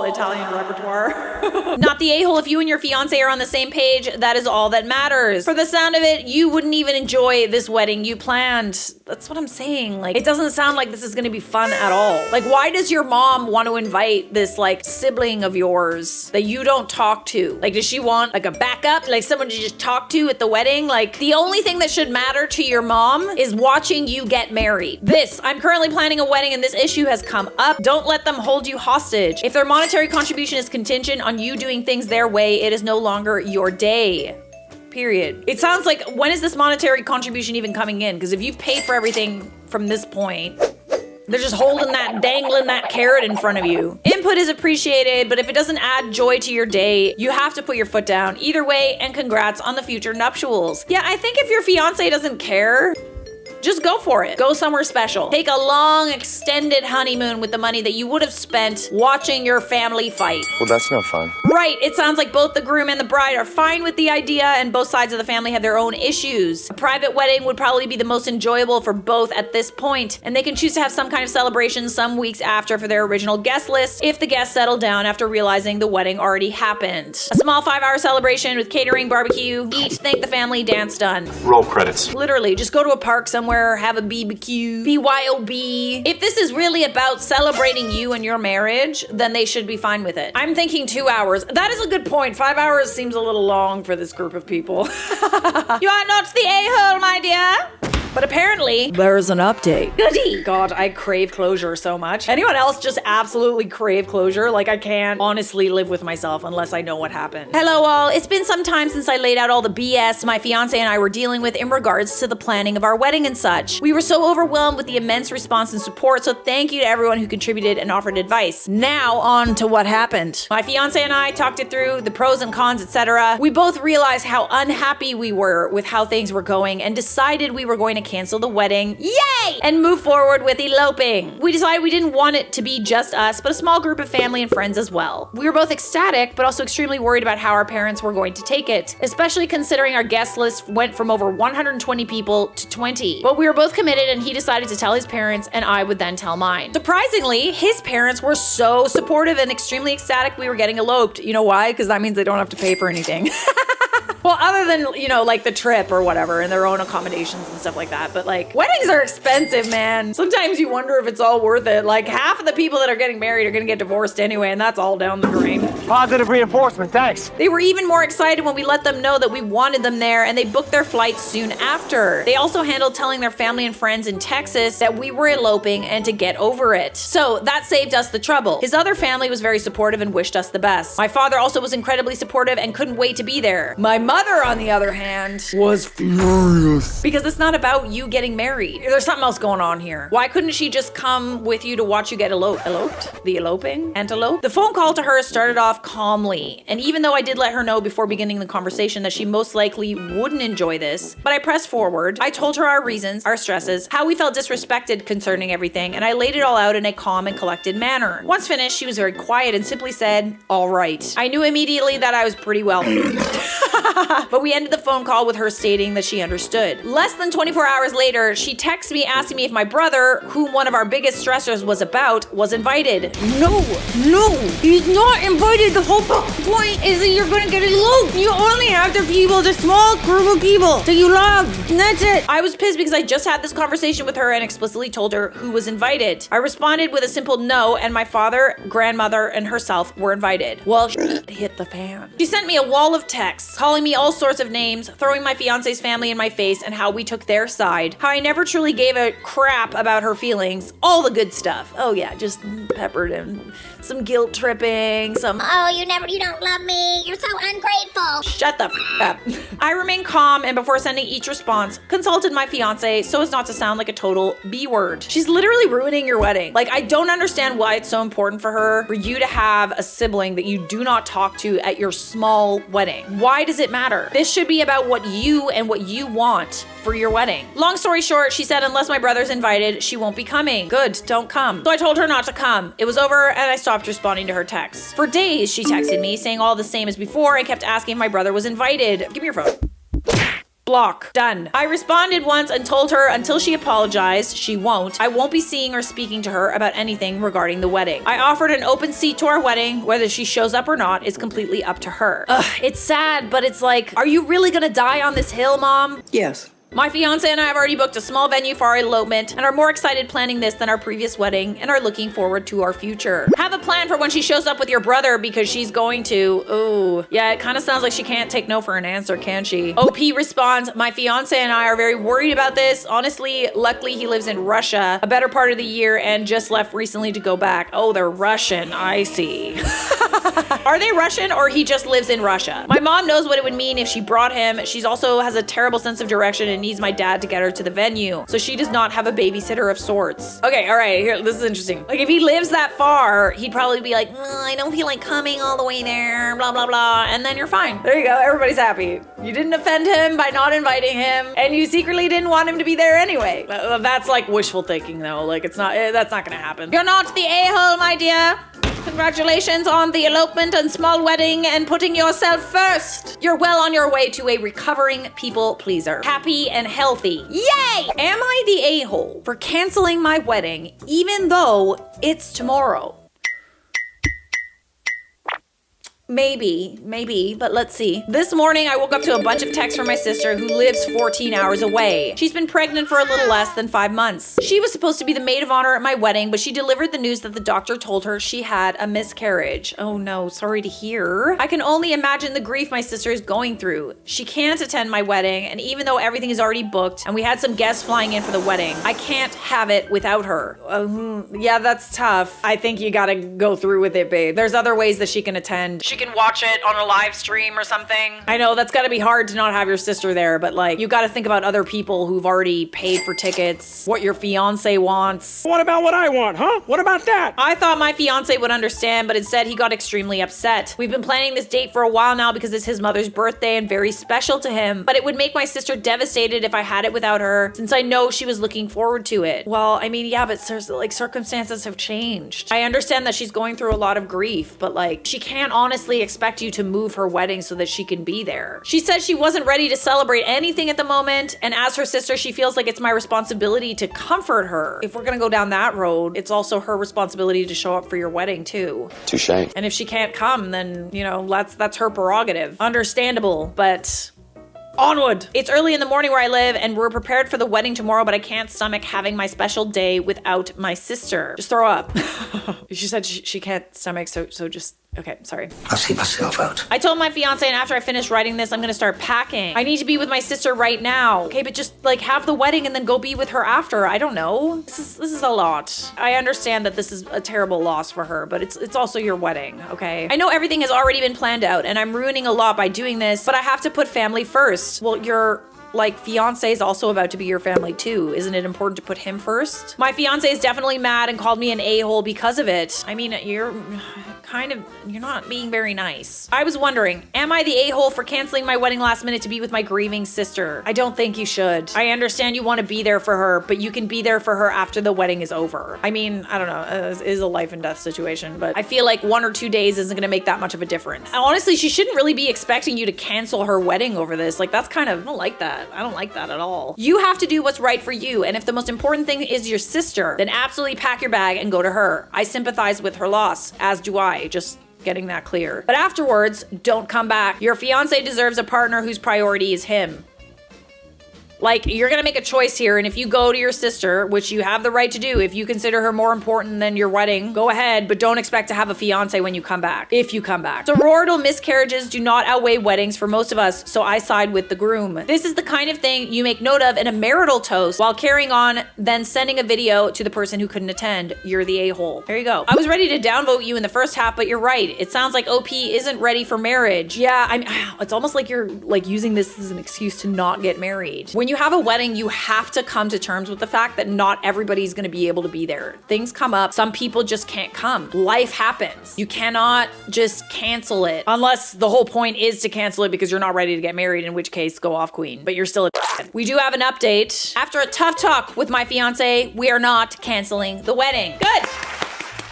Italian repertoire. Not the a-hole. If you and your fiance are on the same page, that is all that matters. For the sound of it, you wouldn't even enjoy this wedding you planned. That's what I'm saying. It doesn't sound like this is gonna be fun at all. Why does your mom want to invite this sibling of yours that you don't talk to? Does she want a backup? Someone to just talk to at the wedding? The only thing that should matter to your mom is watching you get married. I'm currently planning a wedding and this issue has come up. Don't let them hold you hostage. If their monetary contribution is contingent on you doing things their way, it is no longer your day. Period. It sounds like, when is this monetary contribution even coming in? Because if you've paid for everything from this point, they're just dangling that carrot in front of you. Input is appreciated, but if it doesn't add joy to your day, you have to put your foot down. Either way, and congrats on the future nuptials. Yeah, I think if your fiance doesn't care, just go for it. Go somewhere special. Take a long, extended honeymoon with the money that you would have spent watching your family fight. Well, that's no fun. Right, it sounds like both the groom and the bride are fine with the idea and both sides of the family have their own issues. A private wedding would probably be the most enjoyable for both at this point, and they can choose to have some kind of celebration some weeks after for their original guest list if the guests settle down after realizing the wedding already happened. A small 5-hour celebration with catering, barbecue, eat, thank the family, dance done. Roll credits. Literally, just go to a park somewhere somewhere, have a BBQ, BYOB. If this is really about celebrating you and your marriage, then they should be fine with it. I'm thinking 2 hours. That is a good point. 5 hours seems a little long for this group of people. You are not the a-hole, my dear. But apparently, there's an update. Goody! God, I crave closure so much. Anyone else just absolutely crave closure? Like, I can't honestly live with myself unless I know what happened. Hello all, it's been some time since I laid out all the BS my fiance and I were dealing with in regards to the planning of our wedding and such. We were so overwhelmed with the immense response and support, so thank you to everyone who contributed and offered advice. Now, on to what happened. My fiance and I talked it through, the pros and cons, etc. We both realized how unhappy we were with how things were going and decided we were going to cancel the wedding, yay, and move forward with eloping. We decided we didn't want it to be just us, but a small group of family and friends as well. We were both ecstatic, but also extremely worried about how our parents were going to take it, especially considering our guest list went from over 120 people to 20. But we were both committed and he decided to tell his parents and I would then tell mine. Surprisingly, his parents were so supportive and extremely ecstatic we were getting eloped. You know why? Because that means they don't have to pay for anything. Well, other than, you know, like the trip or whatever and their own accommodations and stuff like that. But like, weddings are expensive, man. Sometimes you wonder if it's all worth it. Like, half of the people that are getting married are gonna get divorced anyway, and that's all down the drain. Positive reinforcement, thanks. They were even more excited when we let them know that we wanted them there, and they booked their flights soon after. They also handled telling their family and friends in Texas that we were eloping and to get over it. So that saved us the trouble. His other family was very supportive and wished us the best. My father also was incredibly supportive and couldn't wait to be there. My mother, on the other hand, was furious. Because it's not about you getting married. There's something else going on here. Why couldn't she just come with you to watch you get eloped? The eloping? Antelope? The phone call to her started off calmly, and even though I did let her know before beginning the conversation that she most likely wouldn't enjoy this, but I pressed forward. I told her our reasons, our stresses, how we felt disrespected concerning everything, and I laid it all out in a calm and collected manner. Once finished, she was very quiet and simply said, "All right." I knew immediately that I was pretty well but we ended the phone call with her stating that she understood. Less than 24 hours later, she texted me asking me if my brother, whom one of our biggest stressors was about, was invited. No, he's not invited. The whole point is that you're gonna get eloped. You only have the people, the small group of people that you love, and that's it. I was pissed because I just had this conversation with her and explicitly told her who was invited. I responded with a simple no, and my father, grandmother, and herself were invited. Well, shit hit the fan. She sent me a wall of texts, calling me all sorts of names, throwing my fiance's family in my face and how we took their side, how I never truly gave a crap about her feelings, all the good stuff. Oh yeah, just peppered in some guilt tripping, some Oh, you don't love me. You're so ungrateful. shut the f up. I remained calm and before sending each response, consulted my fiance so as not to sound like a total B-word. She's literally ruining your wedding. Like, I don't understand why it's so important for you to have a sibling that you do not talk to at your small wedding. Why does it matter? This should be about what you and what you want for your wedding. Long story short, she said unless my brother's invited, she won't be coming. Good, don't come. So I told her not to come. It was over and I stopped responding to her texts. For days, she texted me saying all the same as before and kept asking if my brother was invited. Give me your phone. Block. Done. I responded once and told her until she apologized, she won't. I won't be seeing or speaking to her about anything regarding the wedding. I offered an open seat to our wedding. Whether she shows up or not is completely up to her. Ugh, it's sad, but it's like, are you really gonna die on this hill, Mom? Yes. My fiance and I have already booked a small venue for our elopement and are more excited planning this than our previous wedding and are looking forward to our future. Have a plan for when she shows up with your brother because she's going to. Ooh. Yeah, it kind of sounds like she can't take no for an answer, can she? OP responds, my fiance and I are very worried about this. Honestly, luckily he lives in Russia a better part of the year and just left recently to go back. Oh, they're Russian. I see. Are they Russian or he just lives in Russia? My mom knows what it would mean if she brought him. She's also has a terrible sense of direction and needs my dad to get her to the venue. So she does not have a babysitter of sorts. Okay, all right, here, this is interesting. Like if he lives that far, he'd probably be like, I don't feel like coming all the way there, blah, blah, blah. And then you're fine. There you go, everybody's happy. You didn't offend him by not inviting him and you secretly didn't want him to be there anyway. That's like wishful thinking though. Like it's not, that's not gonna happen. You're not the a-hole, my dear. Congratulations on the elopement and small wedding and putting yourself first. You're well on your way to a recovering people pleaser. Happy and healthy. Yay! Am I the a-hole for canceling my wedding even though it's tomorrow? Maybe, but let's see. This morning, I woke up to a bunch of texts from my sister who lives 14 hours away. She's been pregnant for a little less than 5 months. She was supposed to be the maid of honor at my wedding, but she delivered the news that the doctor told her she had a miscarriage. Oh no, sorry to hear. I can only imagine the grief my sister is going through. She can't attend my wedding, and even though everything is already booked and we had some guests flying in for the wedding, I can't have it without her. Yeah, that's tough. I think you gotta go through with it, babe. There's other ways that she can attend. She can watch it on a live stream or something. I know that's gotta be hard to not have your sister there, but like, you gotta think about other people who've already paid for tickets, what your fiance wants. What about what I want, huh? What about that? I thought my fiance would understand, but instead he got extremely upset. We've been planning this date for a while now because it's his mother's birthday and very special to him, but it would make my sister devastated if I had it without her, since I know she was looking forward to it. Well, I mean, yeah, but circumstances have changed. I understand that she's going through a lot of grief, but like, she can't honestly expect you to move her wedding so that she can be there. She said she wasn't ready to celebrate anything at the moment, and as her sister, she feels like it's my responsibility to comfort her. If we're gonna go down that road, it's also her responsibility to show up for your wedding too. Touche. And if she can't come, then, you know, that's her prerogative. Understandable, but onward. It's early in the morning where I live and we're prepared for the wedding tomorrow, but I can't stomach having my special day without my sister. Just throw up. She said she can't stomach, so just, okay, sorry. I'll see myself out. I told my fiance, and after I finish writing this, I'm gonna start packing. I need to be with my sister right now. Okay, but just like have the wedding and then go be with her after. I don't know. This is a lot. I understand that this is a terrible loss for her, but it's also your wedding, okay? I know everything has already been planned out and I'm ruining a lot by doing this, but I have to put family first. Well, your fiance is also about to be your family too. Isn't it important to put him first? My fiance is definitely mad and called me an a-hole because of it. I mean, you're not being very nice. I was wondering, am I the a-hole for canceling my wedding last minute to be with my grieving sister? I don't think you should. I understand you want to be there for her, but you can be there for her after the wedding is over. I mean, I don't know, it is a life and death situation, but I feel like 1 or 2 days isn't gonna make that much of a difference. Honestly, she shouldn't really be expecting you to cancel her wedding over this. Like, that's kind of, I don't like that. I don't like that at all. You have to do what's right for you, and if the most important thing is your sister, then absolutely pack your bag and go to her. I sympathize with her loss, as do I. Just getting that clear. But afterwards, don't come back. Your fiance deserves a partner whose priority is him. Like, you're gonna make a choice here, and if you go to your sister, which you have the right to do, if you consider her more important than your wedding, go ahead, but don't expect to have a fiance when you come back, if you come back. Sororital miscarriages do not outweigh weddings for most of us, so I side with the groom. This is the kind of thing you make note of in a marital toast while carrying on, then sending a video to the person who couldn't attend. You're the a-hole. There you go. I was ready to downvote you in the first half, but you're right. It sounds like OP isn't ready for marriage. Yeah, it's almost like you're like using this as an excuse to not get married. When you have a wedding, you have to come to terms with the fact that not everybody's gonna be able to be there. Things come up. Some people just can't come. Life happens. You cannot just cancel it unless the whole point is to cancel it because you're not ready to get married, in which case go off queen, but you're still a We do have an update. After a tough talk with my fiance, we are not canceling the wedding. Good.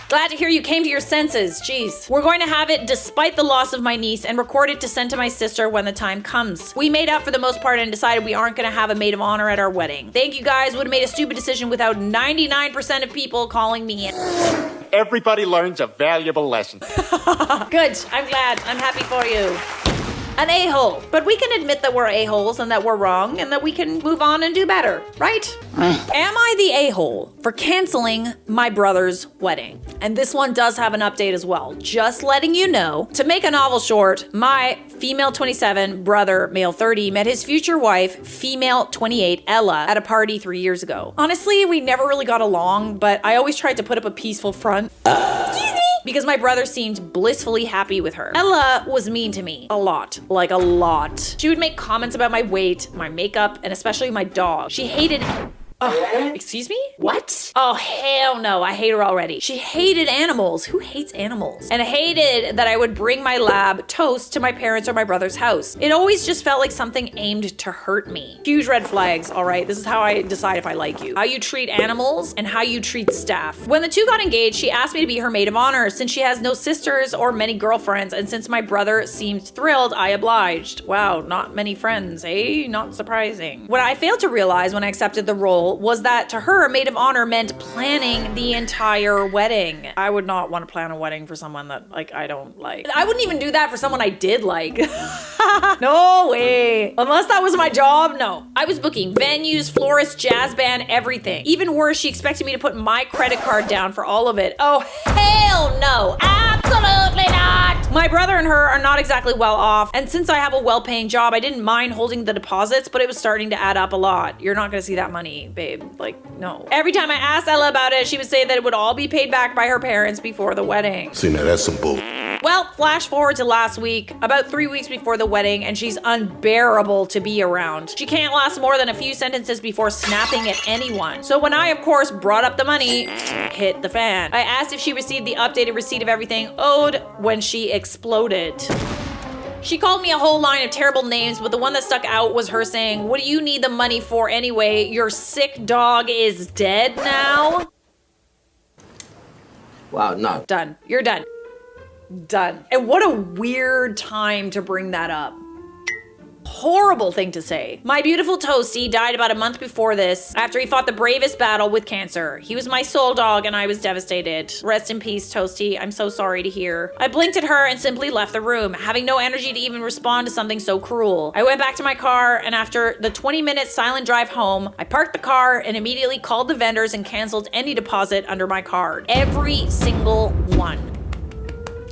Glad to hear you came to your senses. Jeez. We're going to have it despite the loss of my niece and record it to send to my sister when the time comes. We made up for the most part and decided we aren't going to have a maid of honor at our wedding. Thank you guys. Would have made a stupid decision without 99% of people calling me in. Everybody learns a valuable lesson. Good. I'm glad. I'm happy for you. An a-hole. But we can admit that we're a-holes and that we're wrong and that we can move on and do better, right? Am I the a-hole for canceling my brother's wedding? And this one does have an update as well. Just letting you know, to make a novel short, my female 27, brother, male 30, met his future wife, female 28, Ella, at a party 3 years ago. Honestly, we never really got along, but I always tried to put up a peaceful front. Excuse me? Because my brother seemed blissfully happy with her. Ella was mean to me. A lot. Like a lot. She would make comments about my weight, my makeup, and especially my dog. She hated... Oh, excuse me? What? Oh, hell no. I hate her already. She hated animals. Who hates animals? And hated that I would bring my lab, Toast, to my parents or my brother's house. It always just felt like something aimed to hurt me. Huge red flags, all right? This is how I decide if I like you. How you treat animals and how you treat staff. When the two got engaged, she asked me to be her maid of honor since she has no sisters or many girlfriends, and since my brother seemed thrilled, I obliged. Wow, not many friends, eh? Not surprising. What I failed to realize when I accepted the role deal was that to her, maid of honor meant planning the entire wedding. I would not want to plan a wedding for someone that, like, I don't like. I wouldn't even do that for someone I did like. No way. Unless that was my job, no. I was booking venues, florists, jazz band, everything. Even worse, she expected me to put my credit card down for all of it. Oh, hell no. Absolutely not. My brother and her are not exactly well off, and since I have a well-paying job, I didn't mind holding the deposits, but it was starting to add up a lot. You're not gonna see that money, babe. Like, no. Every time I asked Ella about it, she would say that it would all be paid back by her parents before the wedding. See, now that's some bull. Well, flash forward to last week, about 3 weeks before the wedding, and she's unbearable to be around. She can't last more than a few sentences before snapping at anyone. So when I, of course, brought up the money, hit the fan. I asked if she received the updated receipt of everything owed when she exploded. She called me a whole line of terrible names, but the one that stuck out was her saying, "What do you need the money for anyway? Your sick dog is dead now?" Wow, no. Done. You're done. Done. And what a weird time to bring that up. Horrible thing to say. My beautiful Toasty died about a month before this after he fought the bravest battle with cancer. He was my soul dog and I was devastated. Rest in peace, Toasty. I'm so sorry to hear. I blinked at her and simply left the room, having no energy to even respond to something so cruel. I went back to my car, and after the 20-minute silent drive home, I parked the car and immediately called the vendors and canceled any deposit under my card. Every single one.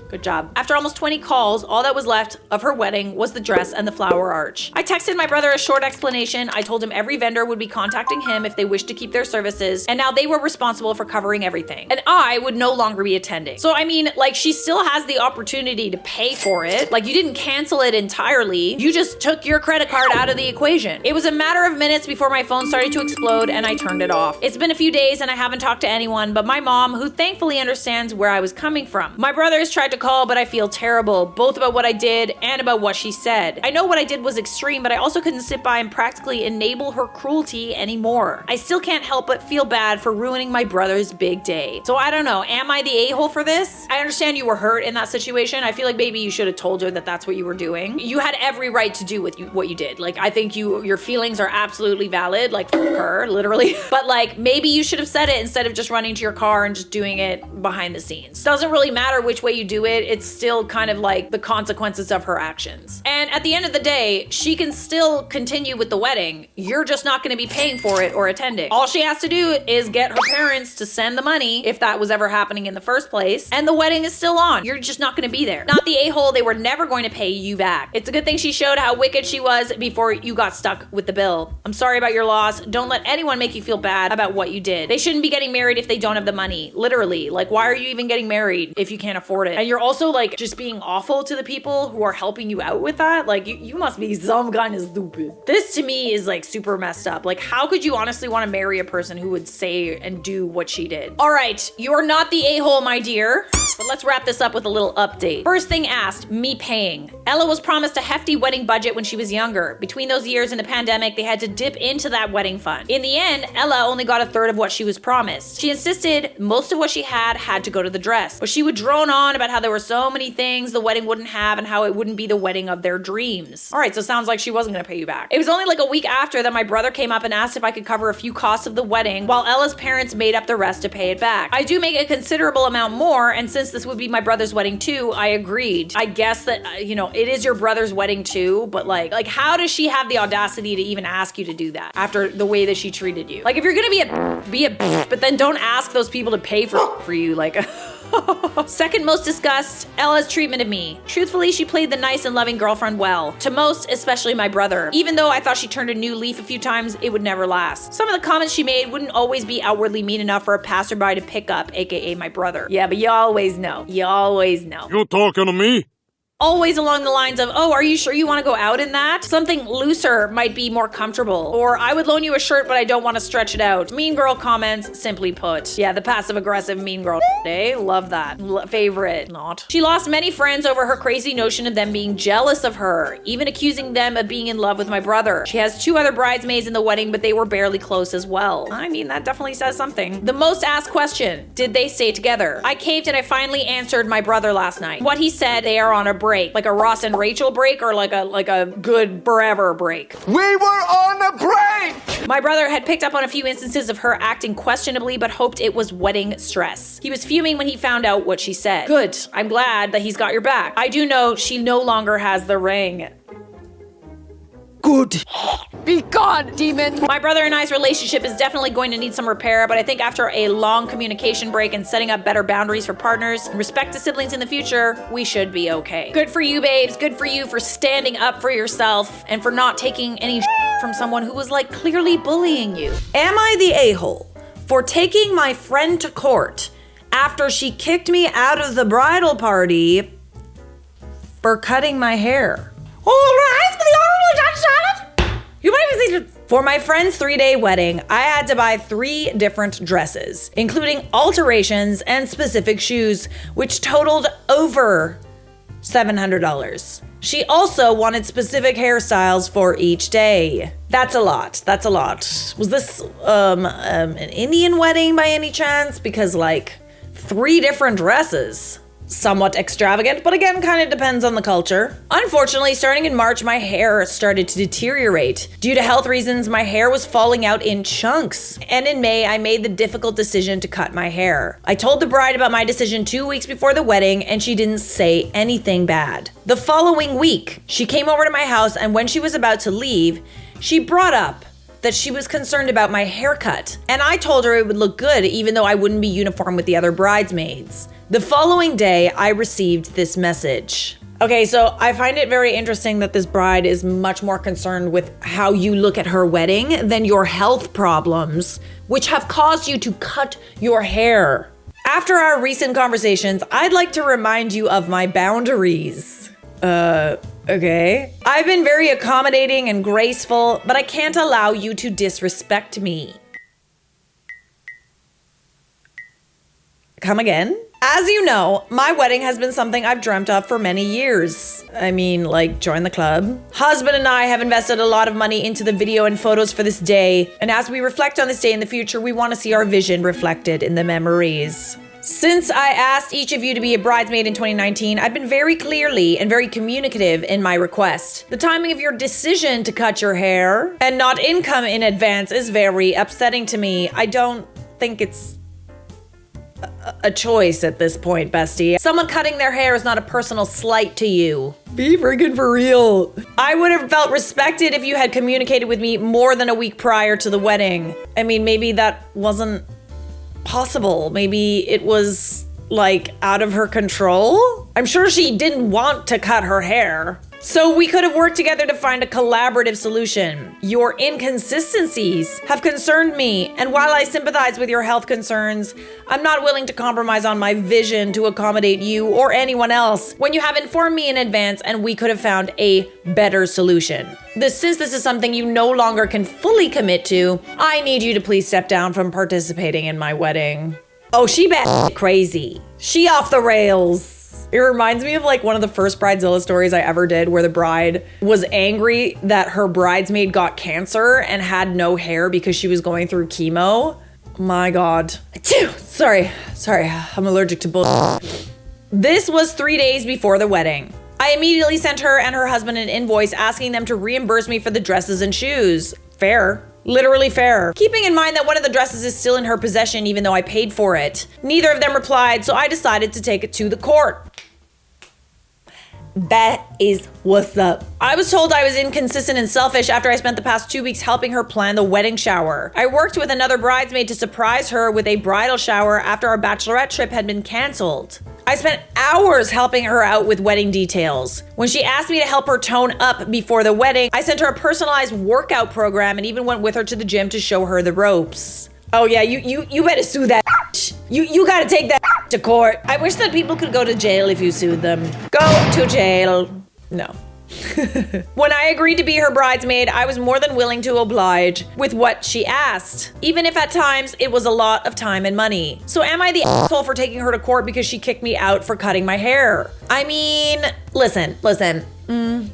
Good job. After almost 20 calls, all that was left of her wedding was the dress and the flower arch. I texted my brother a short explanation. I told him every vendor would be contacting him if they wished to keep their services, and now they were responsible for covering everything. And I would no longer be attending. So I mean, like, she still has the opportunity to pay for it. Like, you didn't cancel it entirely. You just took your credit card out of the equation. It was a matter of minutes before my phone started to explode and I turned it off. It's been a few days and I haven't talked to anyone but my mom, who thankfully understands where I was coming from. My brothers tried to call, but I feel terrible, both about what I did and about what she said. I know what I did was extreme, but I also couldn't sit by and practically enable her cruelty anymore. I still can't help but feel bad for ruining my brother's big day. So I don't know, am I the a-hole for this? I understand you were hurt in that situation. I feel like maybe you should have told her that that's what you were doing. You had every right to do with what you did. Like, I think your feelings are absolutely valid, like, for her, literally. But like, maybe you should have said it instead of just running to your car and just doing it behind the scenes. Doesn't really matter which way you do it. It's still kind of like the consequences of her actions. And at the end of the day, she can still continue with the wedding. You're just not going to be paying for it or attending. All she has to do is get her parents to send the money, if that was ever happening in the first place, and the wedding is still on. You're just not going to be there. Not the a-hole, they were never going to pay you back. It's a good thing she showed how wicked she was before you got stuck with the bill. I'm sorry about your loss. Don't let anyone make you feel bad about what you did. They shouldn't be getting married if they don't have the money. Literally. Like, why are you even getting married if you can't afford it? And you're also like just being awful to the people who are helping you out with that. Like, you must be some kind of stupid. This to me is like super messed up. Like, how could you honestly want to marry a person who would say and do what she did? All right, you're not the a-hole, my dear. But let's wrap this up with a little update. First thing asked, me paying. Ella was promised a hefty wedding budget when she was younger. Between those years and the pandemic, they had to dip into that wedding fund. In the end, Ella only got a third of what she was promised. She insisted most of what she had to go to the dress, but she would drone on about how there were so many things the wedding wouldn't have and how it wouldn't be the wedding of their dreams. All right, so sounds like she wasn't gonna pay you back. It was only like a week after that my brother came up and asked if I could cover a few costs of the wedding while Ella's parents made up the rest to pay it back. I do make a considerable amount more, and since this would be my brother's wedding too, I agreed. I guess that, it is your brother's wedding too, but like how does she have the audacity to even ask you to do that after the way that she treated you? Like, if you're gonna be a but then don't ask those people to pay for you, like. Second most discussed, Ella's treatment of me. Truthfully, she played the nice and loving girlfriend well. To most, especially my brother. Even though I thought she turned a new leaf a few times, it would never last. Some of the comments she made wouldn't always be outwardly mean enough for a passerby to pick up, aka my brother. Yeah, but you always know. You always know. You talking to me? Always along the lines of, oh, are you sure you want to go out in that? Something looser might be more comfortable. Or, I would loan you a shirt, but I don't want to stretch it out. Mean girl comments, simply put. Yeah, the passive-aggressive mean girl day. Love that. Favorite. Not. She lost many friends over her crazy notion of them being jealous of her, even accusing them of being in love with my brother. She has 2 other bridesmaids in the wedding, but they were barely close as well. I mean, that definitely says something. The most asked question, did they stay together? I caved and I finally answered my brother last night. What he said, they are on a break, like a Ross and Rachel break or like a good forever break. We were on a break! My brother had picked up on a few instances of her acting questionably, but hoped it was wedding stress. He was fuming when he found out what she said. Good, I'm glad that he's got your back. I do know she no longer has the ring. Good. Be gone, demon! My brother and I's relationship is definitely going to need some repair, but I think after a long communication break and setting up better boundaries for partners and respect to siblings in the future, we should be okay. Good for you, babes. Good for you for standing up for yourself and for not taking any from someone who was like clearly bullying you. Am I the a-hole for taking my friend to court after she kicked me out of the bridal party for cutting my hair? All right, for the Honorable Judge Charlotte. You might be thinking, for my friend's 3-day wedding, I had to buy 3 different dresses, including alterations and specific shoes, which totaled over $700. She also wanted specific hairstyles for each day. That's a lot. That's a lot. Was this an Indian wedding by any chance? Because like 3 different dresses. Somewhat extravagant, but again, kind of depends on the culture. Unfortunately, starting in March, my hair started to deteriorate. Due to health reasons, my hair was falling out in chunks. And in May, I made the difficult decision to cut my hair. I told the bride about my decision 2 weeks before the wedding, and she didn't say anything bad. The following week, she came over to my house, and when she was about to leave, she brought up that she was concerned about my haircut. And I told her it would look good even though I wouldn't be uniform with the other bridesmaids. The following day, I received this message. Okay, so I find it very interesting that this bride is much more concerned with how you look at her wedding than your health problems, which have caused you to cut your hair. After our recent conversations, I'd like to remind you of my boundaries. Okay. I've been very accommodating and graceful, but I can't allow you to disrespect me. Come again? As you know, my wedding has been something I've dreamt of for many years. I mean, like, join the club. Husband and I have invested a lot of money into the video and photos for this day, and as we reflect on this day in the future, we want to see our vision reflected in the memories. Since I asked each of you to be a bridesmaid in 2019, I've been very clearly and very communicative in my request. The timing of your decision to cut your hair and not income in advance is very upsetting to me. I don't think it's a choice at this point, bestie. Someone cutting their hair is not a personal slight to you. Be freaking for real. I would have felt respected if you had communicated with me more than a week prior to the wedding. I mean, maybe that wasn't possible. Maybe it was like out of her control. I'm sure she didn't want to cut her hair. So we could have worked together to find a collaborative solution. Your inconsistencies have concerned me, and while I sympathize with your health concerns, I'm not willing to compromise on my vision to accommodate you or anyone else when you have informed me in advance and we could have found a better solution. Since this is something you no longer can fully commit to, I need you to please step down from participating in my wedding. Oh, she bat crazy. She off the rails. It reminds me of like one of the first Bridezilla stories I ever did where the bride was angry that her bridesmaid got cancer and had no hair because she was going through chemo. My God. Sorry, I'm allergic to bullshit. This was 3 days before the wedding. I immediately sent her and her husband an invoice asking them to reimburse me for the dresses and shoes. Fair. Literally fair. Keeping in mind that one of the dresses is still in her possession even though I paid for it. Neither of them replied, so I decided to take it to the court. That is what's up. I was told I was inconsistent and selfish after I spent the past 2 weeks helping her plan the wedding shower. I worked with another bridesmaid to surprise her with a bridal shower after our bachelorette trip had been canceled. I spent hours helping her out with wedding details. When she asked me to help her tone up before the wedding, I sent her a personalized workout program and even went with her to the gym to show her the ropes. Oh yeah, you better sue that. You gotta take that to court. I wish that people could go to jail if you sued them. Go to jail. No. When I agreed to be her bridesmaid, I was more than willing to oblige with what she asked, even if at times it was a lot of time and money. So am I the asshole for taking her to court because she kicked me out for cutting my hair? I mean, listen.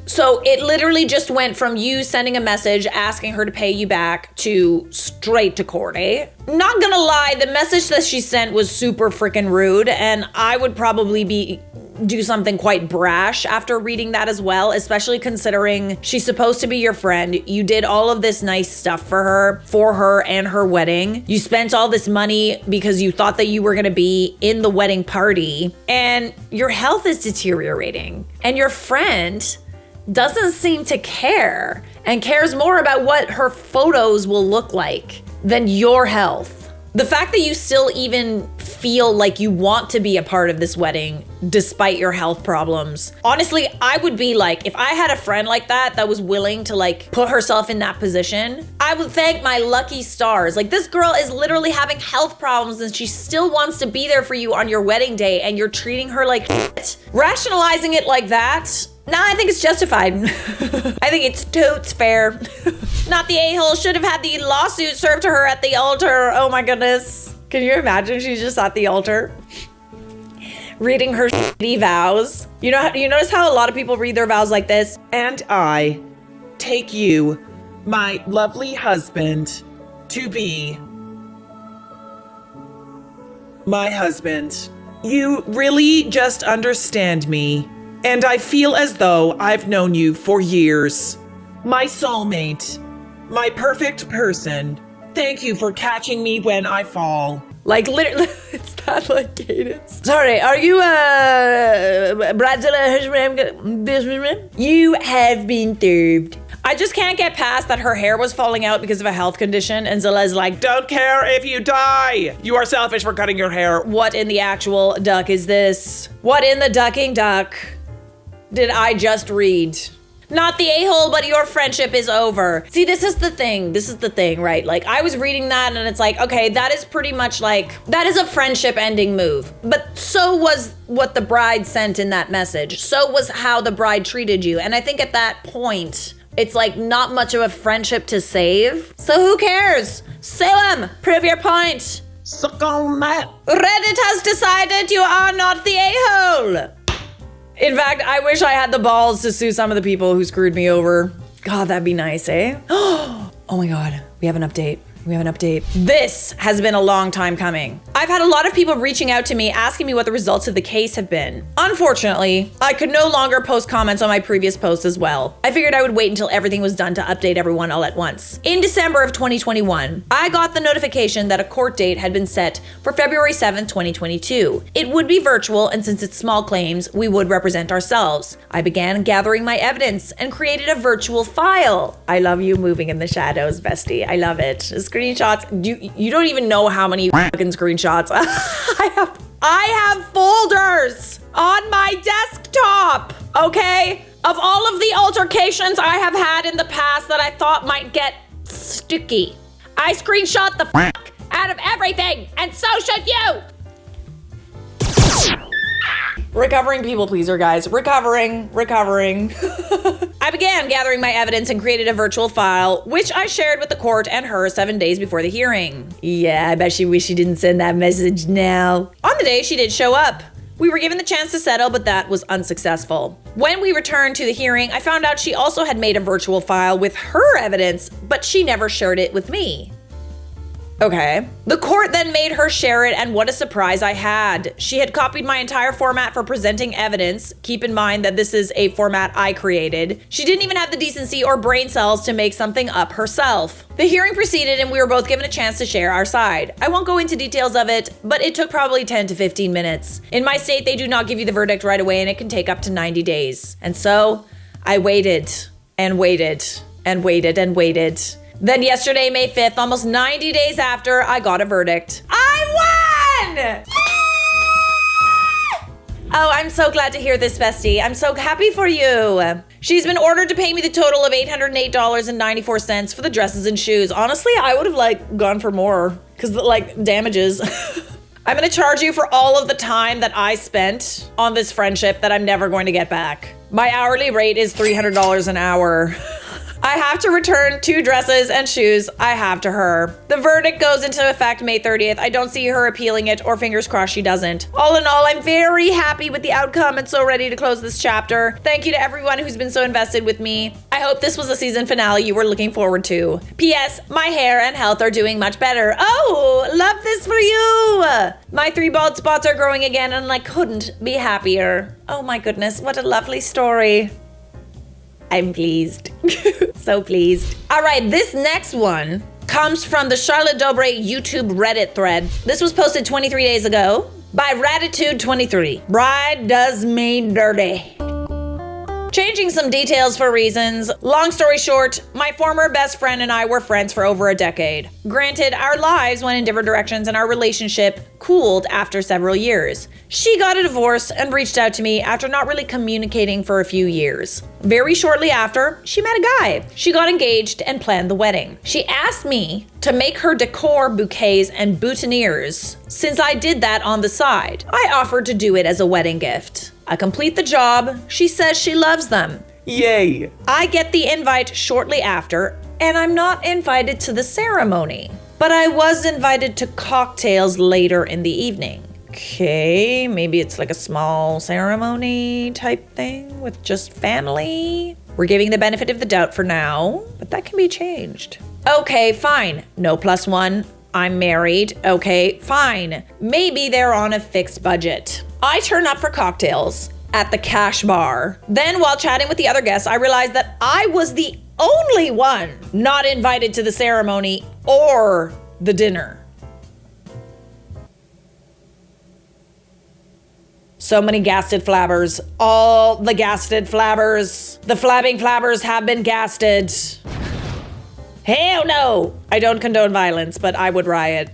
So it literally just went from you sending a message asking her to pay you back to straight to court, eh? Not gonna lie, the message that she sent was super freaking rude, and I would probably be do something quite brash after reading that as well, especially considering she's supposed to be your friend. You did all of this nice stuff for her and her wedding. You spent all this money because you thought that you were gonna be in the wedding party, and your health is deteriorating. And your friend doesn't seem to care and cares more about what her photos will look like than your health. The fact that you still even feel like you want to be a part of this wedding despite your health problems. Honestly, I would be like, if I had a friend like that was willing to like put herself in that position, I would thank my lucky stars. Like, this girl is literally having health problems and she still wants to be there for you on your wedding day, and you're treating her like shit. Rationalizing it like that, nah, I think it's justified. I think it's totes fair. Not the a-hole should have had the lawsuit served to her at the altar. Oh my goodness. Can you imagine she's just at the altar reading her shitty vows? You notice how a lot of people read their vows like this? And I take you, my lovely husband, to be my husband. You really just understand me, and I feel as though I've known you for years. My soulmate, my perfect person. Thank you for catching me when I fall. Like, literally, it's that like cadence. Sorry, are you Brazilian? You have been served. I just can't get past that her hair was falling out because of a health condition, and Zilla's like, Don't care if you die. You are selfish for cutting your hair. what in the actual duck is this? What in the ducking duck did I just read? Not the a-hole, but your friendship is over. See, this is the thing, right? Like, I was reading that and it's like, okay, that is pretty much like, that is a friendship ending move. But so was what the bride sent in that message. So was how the bride treated you. And I think at that point, it's like not much of a friendship to save. So who cares? Salem, prove your point. Suck on that. Reddit has decided you are not the a-hole. In fact, I wish I had the balls to sue some of the people who screwed me over. God, that'd be nice, eh? Oh my God, we have an update. This has been a long time coming. I've had a lot of people reaching out to me asking me what the results of the case have been. Unfortunately, I could no longer post comments on my previous posts as well. I figured I would wait until everything was done to update everyone all at once. In December of 2021, I got the notification that a court date had been set for February 7th, 2022. It would be virtual, and since it's small claims, we would represent ourselves. I began gathering my evidence and created a virtual file. I love you moving in the shadows, bestie. I love it. Screenshots. You don't even know how many fucking screenshots I have folders on my desktop, okay? Of all of the altercations I have had in the past that I thought might get sticky. I screenshot the fuck out of everything, and so should you. Recovering people pleaser, guys. Recovering. I began gathering my evidence and created a virtual file, which I shared with the court and her 7 days before the hearing. Yeah, I bet she wished she didn't send that message now. On the day, she did show up. We were given the chance to settle, but that was unsuccessful. When we returned to the hearing, I found out she also had made a virtual file with her evidence, but she never shared it with me. Okay. The court then made her share it, and what a surprise I had. She had copied my entire format for presenting evidence. Keep in mind that this is a format I created. She didn't even have the decency or brain cells to make something up herself. The hearing proceeded and we were both given a chance to share our side. I won't go into details of it, but it took probably 10 to 15 minutes. In my state, they do not give you the verdict right away, and it can take up to 90 days. And so I waited and waited and waited and waited. Then yesterday, May 5th, almost 90 days after, I got a verdict. I won! Oh, I'm so glad to hear this, bestie. I'm so happy for you. She's been ordered to pay me the total of $808.94 for the dresses and shoes. Honestly, I would have gone for more because damages. I'm gonna charge you for all of the time that I spent on this friendship that I'm never going to get back. My hourly rate is $300 an hour. I have to return 2 dresses and shoes I have to her. The verdict goes into effect May 30th. I don't see her appealing it, or fingers crossed she doesn't. All in all, I'm very happy with the outcome and so ready to close this chapter. Thank you to everyone who's been so invested with me. I hope this was a season finale you were looking forward to. P.S. My hair and health are doing much better. Oh, love this for you. My 3 bald spots are growing again and I couldn't be happier. Oh my goodness, what a lovely story. I'm pleased. So pleased. All right, this next one comes from the Charlotte Dobre YouTube Reddit thread. This was posted 23 days ago by Ratitude23. Bride does me dirty. Changing some details for reasons. Long story short, my former best friend and I were friends for over a decade. Granted, our lives went in different directions and our relationship cooled after several years. She got a divorce and reached out to me after not really communicating for a few years. Very shortly after, she met a guy. She got engaged and planned the wedding. She asked me to make her decor bouquets and boutonnieres since I did that on the side. I offered to do it as a wedding gift. I complete the job. She says she loves them. Yay. I get the invite shortly after, and I'm not invited to the ceremony. But I was invited to cocktails later in the evening. Okay, maybe it's like a small ceremony type thing with just family. We're giving the benefit of the doubt for now, but that can be changed. Okay, fine. No +1. I'm married. Okay, fine. Maybe they're on a fixed budget. I turn up for cocktails at the Cash Bar. Then while chatting with the other guests, I realized that I was the only one not invited to the ceremony or the dinner. So many gasted flabbers. All the gasted flabbers. The flabbing flabbers have been gasted. Hell no! I don't condone violence, but I would riot.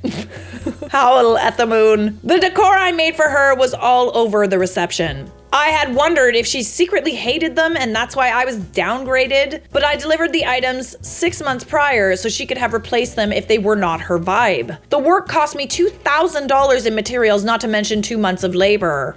Howl at the moon. The decor I made for her was all over the reception. I had wondered if she secretly hated them and that's why I was downgraded, but I delivered the items 6 months prior so she could have replaced them if they were not her vibe. The work cost me $2,000 in materials, not to mention 2 months of labor.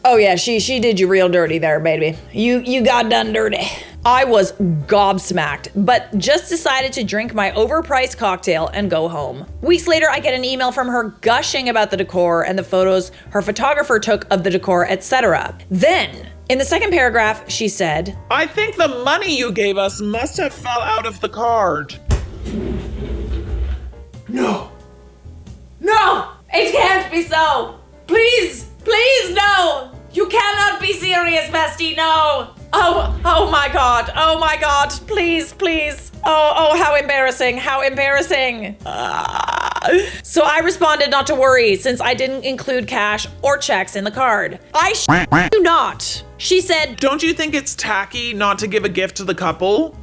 Oh yeah, she did you real dirty there, baby. You got done dirty. I was gobsmacked, but just decided to drink my overpriced cocktail and go home. Weeks later, I get an email from her gushing about the decor and the photos her photographer took of the decor, etc. Then, in the second paragraph, she said, I think the money you gave us must have fell out of the card. No, it can't be so. Please, no. You cannot be serious, bestie, no. Oh my God, please. Oh, how embarrassing. So I responded not to worry since I didn't include cash or checks in the card. I do not. She said, Don't you think it's tacky not to give a gift to the couple?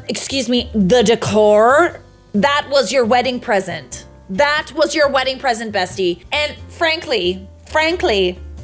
Excuse me, the decor? That was your wedding present. Bestie. And frankly,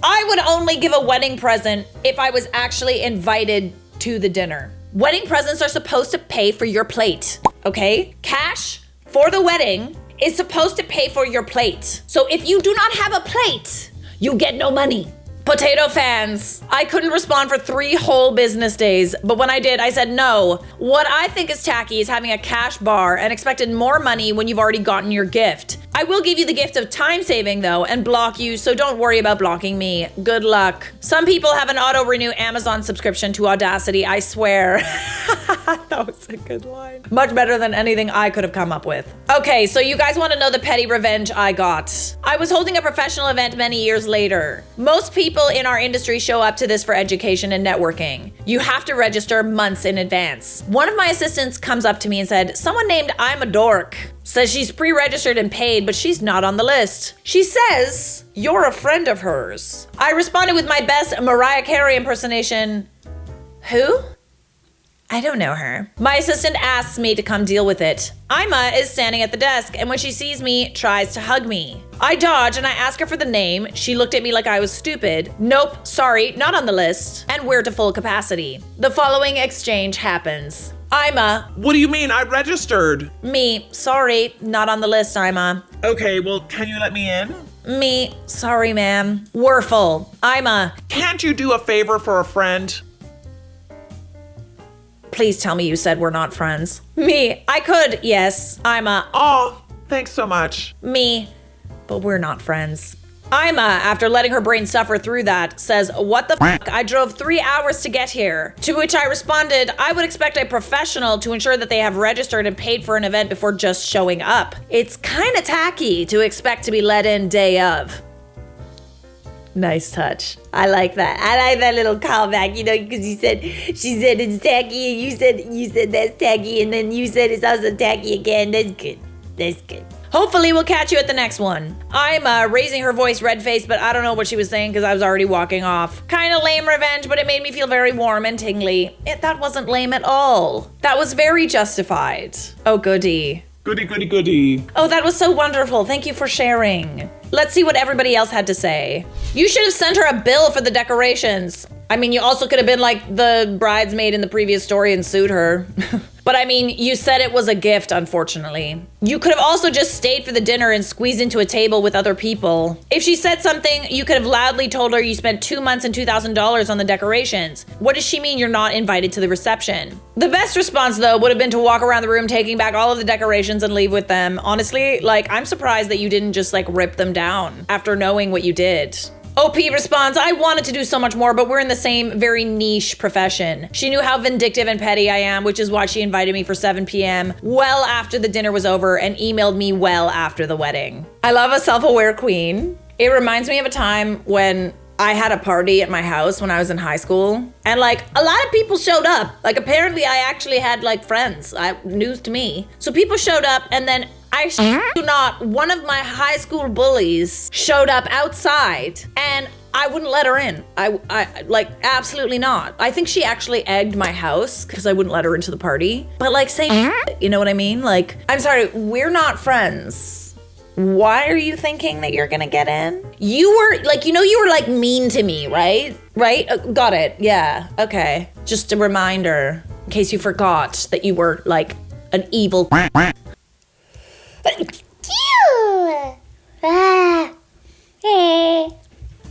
I would only give a wedding present if I was actually invited to the dinner. Wedding presents are supposed to pay for your plate, okay? Cash for the wedding is supposed to pay for your plate. So if you do not have a plate, you get no money. Potato fans, I couldn't respond for 3 whole business days, but when I did, I said no. What I think is tacky is having a cash bar and expected more money when you've already gotten your gift. I will give you the gift of time saving though and block you, so don't worry about blocking me. Good luck. Some people have an auto renew Amazon subscription to Audacity, I swear. That was a good line. Much better than anything I could have come up with. Okay, so you guys want to know the petty revenge I got. I was holding a professional event many years later. Most people in our industry show up to this for education and networking. You have to register months in advance. One of my assistants comes up to me and said, someone named I'm a Dork says she's pre-registered and paid, but she's not on the list. She says you're a friend of hers. I responded with my best Mariah Carey impersonation. Who? I don't know her. My assistant asks me to come deal with it. Ima is standing at the desk, and when she sees me, tries to hug me. I dodge and I ask her for the name. She looked at me like I was stupid. Nope, sorry, not on the list. And we're to full capacity. The following exchange happens. Ima. What do you mean? I registered. Me. Sorry, not on the list, Ima. Okay, well, can you let me in? Me. Sorry, ma'am. We're full. Ima. Can't you do a favor for a friend? Please tell me you said we're not friends. Me. I could, yes. Ima. Oh, thanks so much. Me. But we're not friends. Ima, after letting her brain suffer through that, says, "What the f***? I drove 3 hours to get here." To which I responded, "I would expect a professional to ensure that they have registered and paid for an event before just showing up. It's kinda tacky to expect to be let in day of." Nice touch. I like that. I like that little callback, because she said it's tacky, and you said that's tacky, and then you said it's also tacky again. That's good. That's good. Hopefully we'll catch you at the next one. I'm raising her voice red-faced, but I don't know what she was saying because I was already walking off. Kinda lame revenge, but it made me feel very warm and tingly. That wasn't lame at all. That was very justified. Oh, goody. Goody, goody, goody. Oh, that was so wonderful. Thank you for sharing. Let's see what everybody else had to say. You should have sent her a bill for the decorations. I mean, you also could have been like the bridesmaid in the previous story and sued her. But I mean, you said it was a gift, unfortunately. You could have also just stayed for the dinner and squeezed into a table with other people. If she said something, you could have loudly told her you spent 2 months and $2,000 on the decorations. What does she mean you're not invited to the reception? The best response, though, would have been to walk around the room taking back all of the decorations and leave with them. Honestly, I'm surprised that you didn't just rip them down after knowing what you did. OP responds, "I wanted to do so much more, but we're in the same very niche profession. She knew how vindictive and petty I am, which is why she invited me for 7 p.m. well after the dinner was over and emailed me well after the wedding." I love a self-aware queen. It reminds me of a time when I had a party at my house when I was in high school, and a lot of people showed up. Apparently I actually had friends. News to me. So people showed up, and then I do not, one of my high school bullies showed up outside and I wouldn't let her in. I absolutely not. I think she actually egged my house because I wouldn't let her into the party. But say, you know what I mean? I'm sorry, we're not friends. Why are you thinking that you're gonna get in? You were you were mean to me, right? Right? Got it. Yeah. Okay. Just a reminder in case you forgot that you were an evil.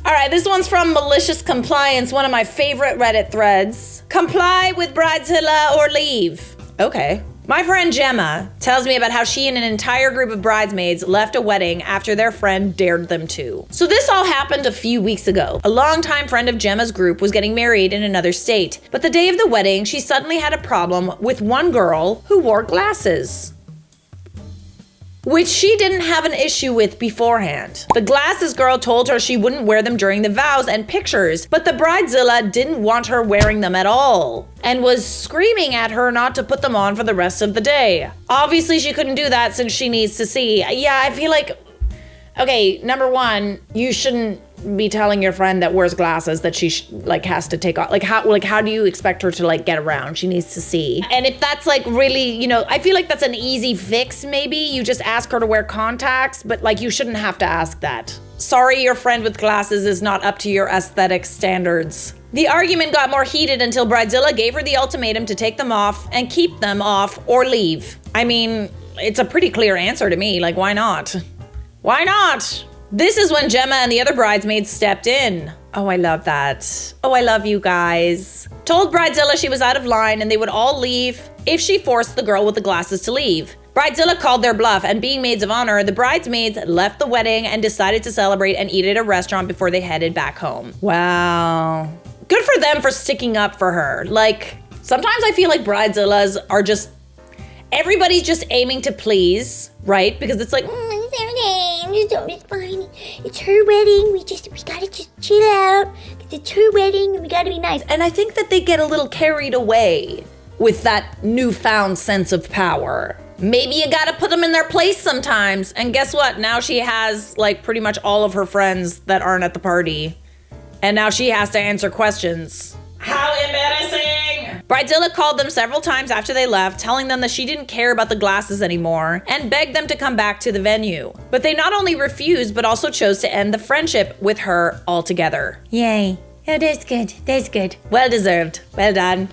All right, this one's from Malicious Compliance, one of my favorite Reddit threads. Comply with Bridezilla or leave. Okay. My friend Gemma tells me about how she and an entire group of bridesmaids left a wedding after their friend dared them to. So this all happened a few weeks ago. A longtime friend of Gemma's group was getting married in another state, but the day of the wedding, she suddenly had a problem with one girl who wore glasses, which she didn't have an issue with beforehand. The glasses girl told her she wouldn't wear them during the vows and pictures, but the bridezilla didn't want her wearing them at all and was screaming at her not to put them on for the rest of the day. Obviously, she couldn't do that since she needs to see. Yeah, I feel okay, number one, you shouldn't be telling your friend that wears glasses that she has to take off. How do you expect her to get around? She needs to see. And if that's really, I feel that's an easy fix. Maybe you just ask her to wear contacts, but you shouldn't have to ask that. Sorry, your friend with glasses is not up to your aesthetic standards. The argument got more heated until Bridezilla gave her the ultimatum to take them off and keep them off or leave. I mean, it's a pretty clear answer to me. Why not? Why not? This is when Gemma and the other bridesmaids stepped in. Oh, I love that. Oh, I love you guys. Told Bridezilla she was out of line and they would all leave if she forced the girl with the glasses to leave. Bridezilla called their bluff, and being maids of honor, the bridesmaids left the wedding and decided to celebrate and eat at a restaurant before they headed back home. Wow. Good for them for sticking up for her. Sometimes I feel bridezillas are everybody's just aiming to please, right? Because it's It's fine. It's her wedding. We gotta just chill out. It's her wedding and we gotta be nice. And I think that they get a little carried away with that newfound sense of power. Maybe you gotta put them in their place sometimes. And guess what? Now she has pretty much all of her friends that aren't at the party. And now she has to answer questions. How embarrassing! Bridezilla called them several times after they left, telling them that she didn't care about the glasses anymore and begged them to come back to the venue. But they not only refused, but also chose to end the friendship with her altogether. Yay. Oh, that's good. That's good. Well deserved. Well done.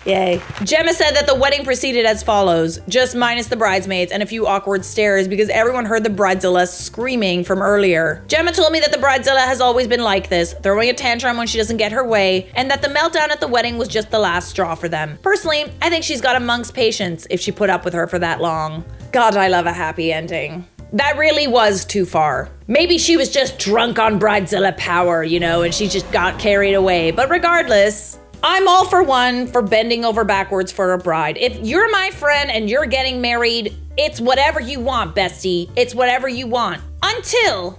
Yay. Gemma said that the wedding proceeded as follows, just minus the bridesmaids and a few awkward stares because everyone heard the bridezilla screaming from earlier. Gemma told me that the bridezilla has always been like this, throwing a tantrum when she doesn't get her way, and that the meltdown at the wedding was just the last straw for them. Personally, I think she's got a monk's patience if she put up with her for that long. God, I love a happy ending. That really was too far. Maybe she was just drunk on Bridezilla power, and she just got carried away. But regardless, I'm all for one for bending over backwards for a bride. If you're my friend and you're getting married, it's whatever you want, bestie. It's whatever you want. Until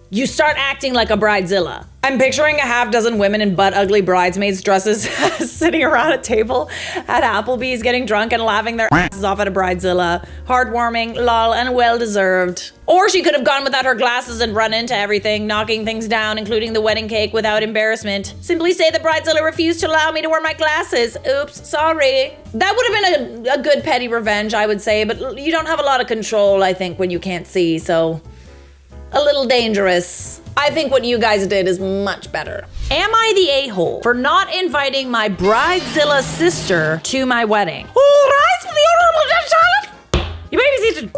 you start acting like a bridezilla. I'm picturing a half dozen women in butt ugly bridesmaids dresses sitting around a table at Applebee's getting drunk and laughing their asses off at a bridezilla. Heartwarming, lol, and well-deserved. Or she could have gone without her glasses and run into everything, knocking things down, including the wedding cake, without embarrassment. Simply say the bridezilla refused to allow me to wear my glasses. Oops, sorry. That would have been a good petty revenge, I would say, but you don't have a lot of control, I think, when you can't see, so a little dangerous. I think what you guys did is much better. Am I the a-hole for not inviting my bridezilla sister to my wedding? All rise for the honorable Judge Charlotte. You may be seated.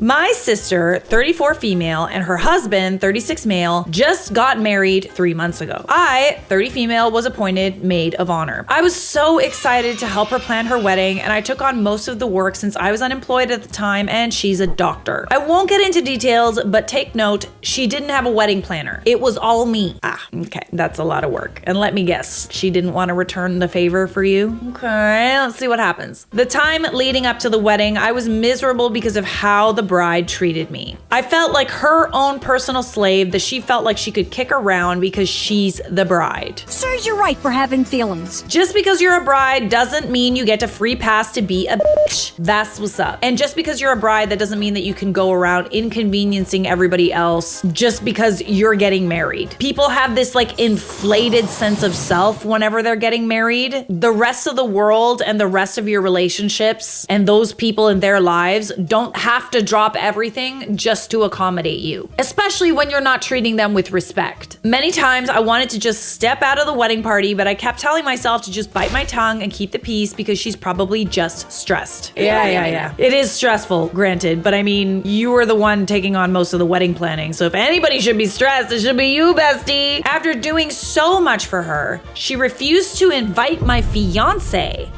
My sister, 34 female, and her husband, 36 male, just got married 3 months ago. I, 30 female, was appointed maid of honor. I was so excited to help her plan her wedding, and I took on most of the work since I was unemployed at the time and she's a doctor. I won't get into details, but take note, she didn't have a wedding planner. It was all me. Okay, that's a lot of work. And let me guess, she didn't want to return the favor for you? Okay, let's see what happens. The time leading up to the wedding, I was miserable because of how the bride treated me. I felt like her own personal slave that she felt like she could kick around because she's the bride. Serves you right for having feelings. Just because you're a bride doesn't mean you get a free pass to be a bitch. That's what's up. And just because you're a bride, that doesn't mean that you can go around inconveniencing everybody else just because you're getting married. People have this like inflated sense of self whenever they're getting married. The rest of the world and the rest of your relationships and those people in their lives don't have to drop everything just to accommodate you, especially when you're not treating them with respect. Many times I wanted to just step out of the wedding party, but I kept telling myself to just bite my tongue and keep the peace because she's probably just stressed. Yeah. It is stressful, granted, but I mean, you were the one taking on most of the wedding planning, so if anybody should be stressed, it should be you, bestie. After doing so much for her, she refused to invite my fiance.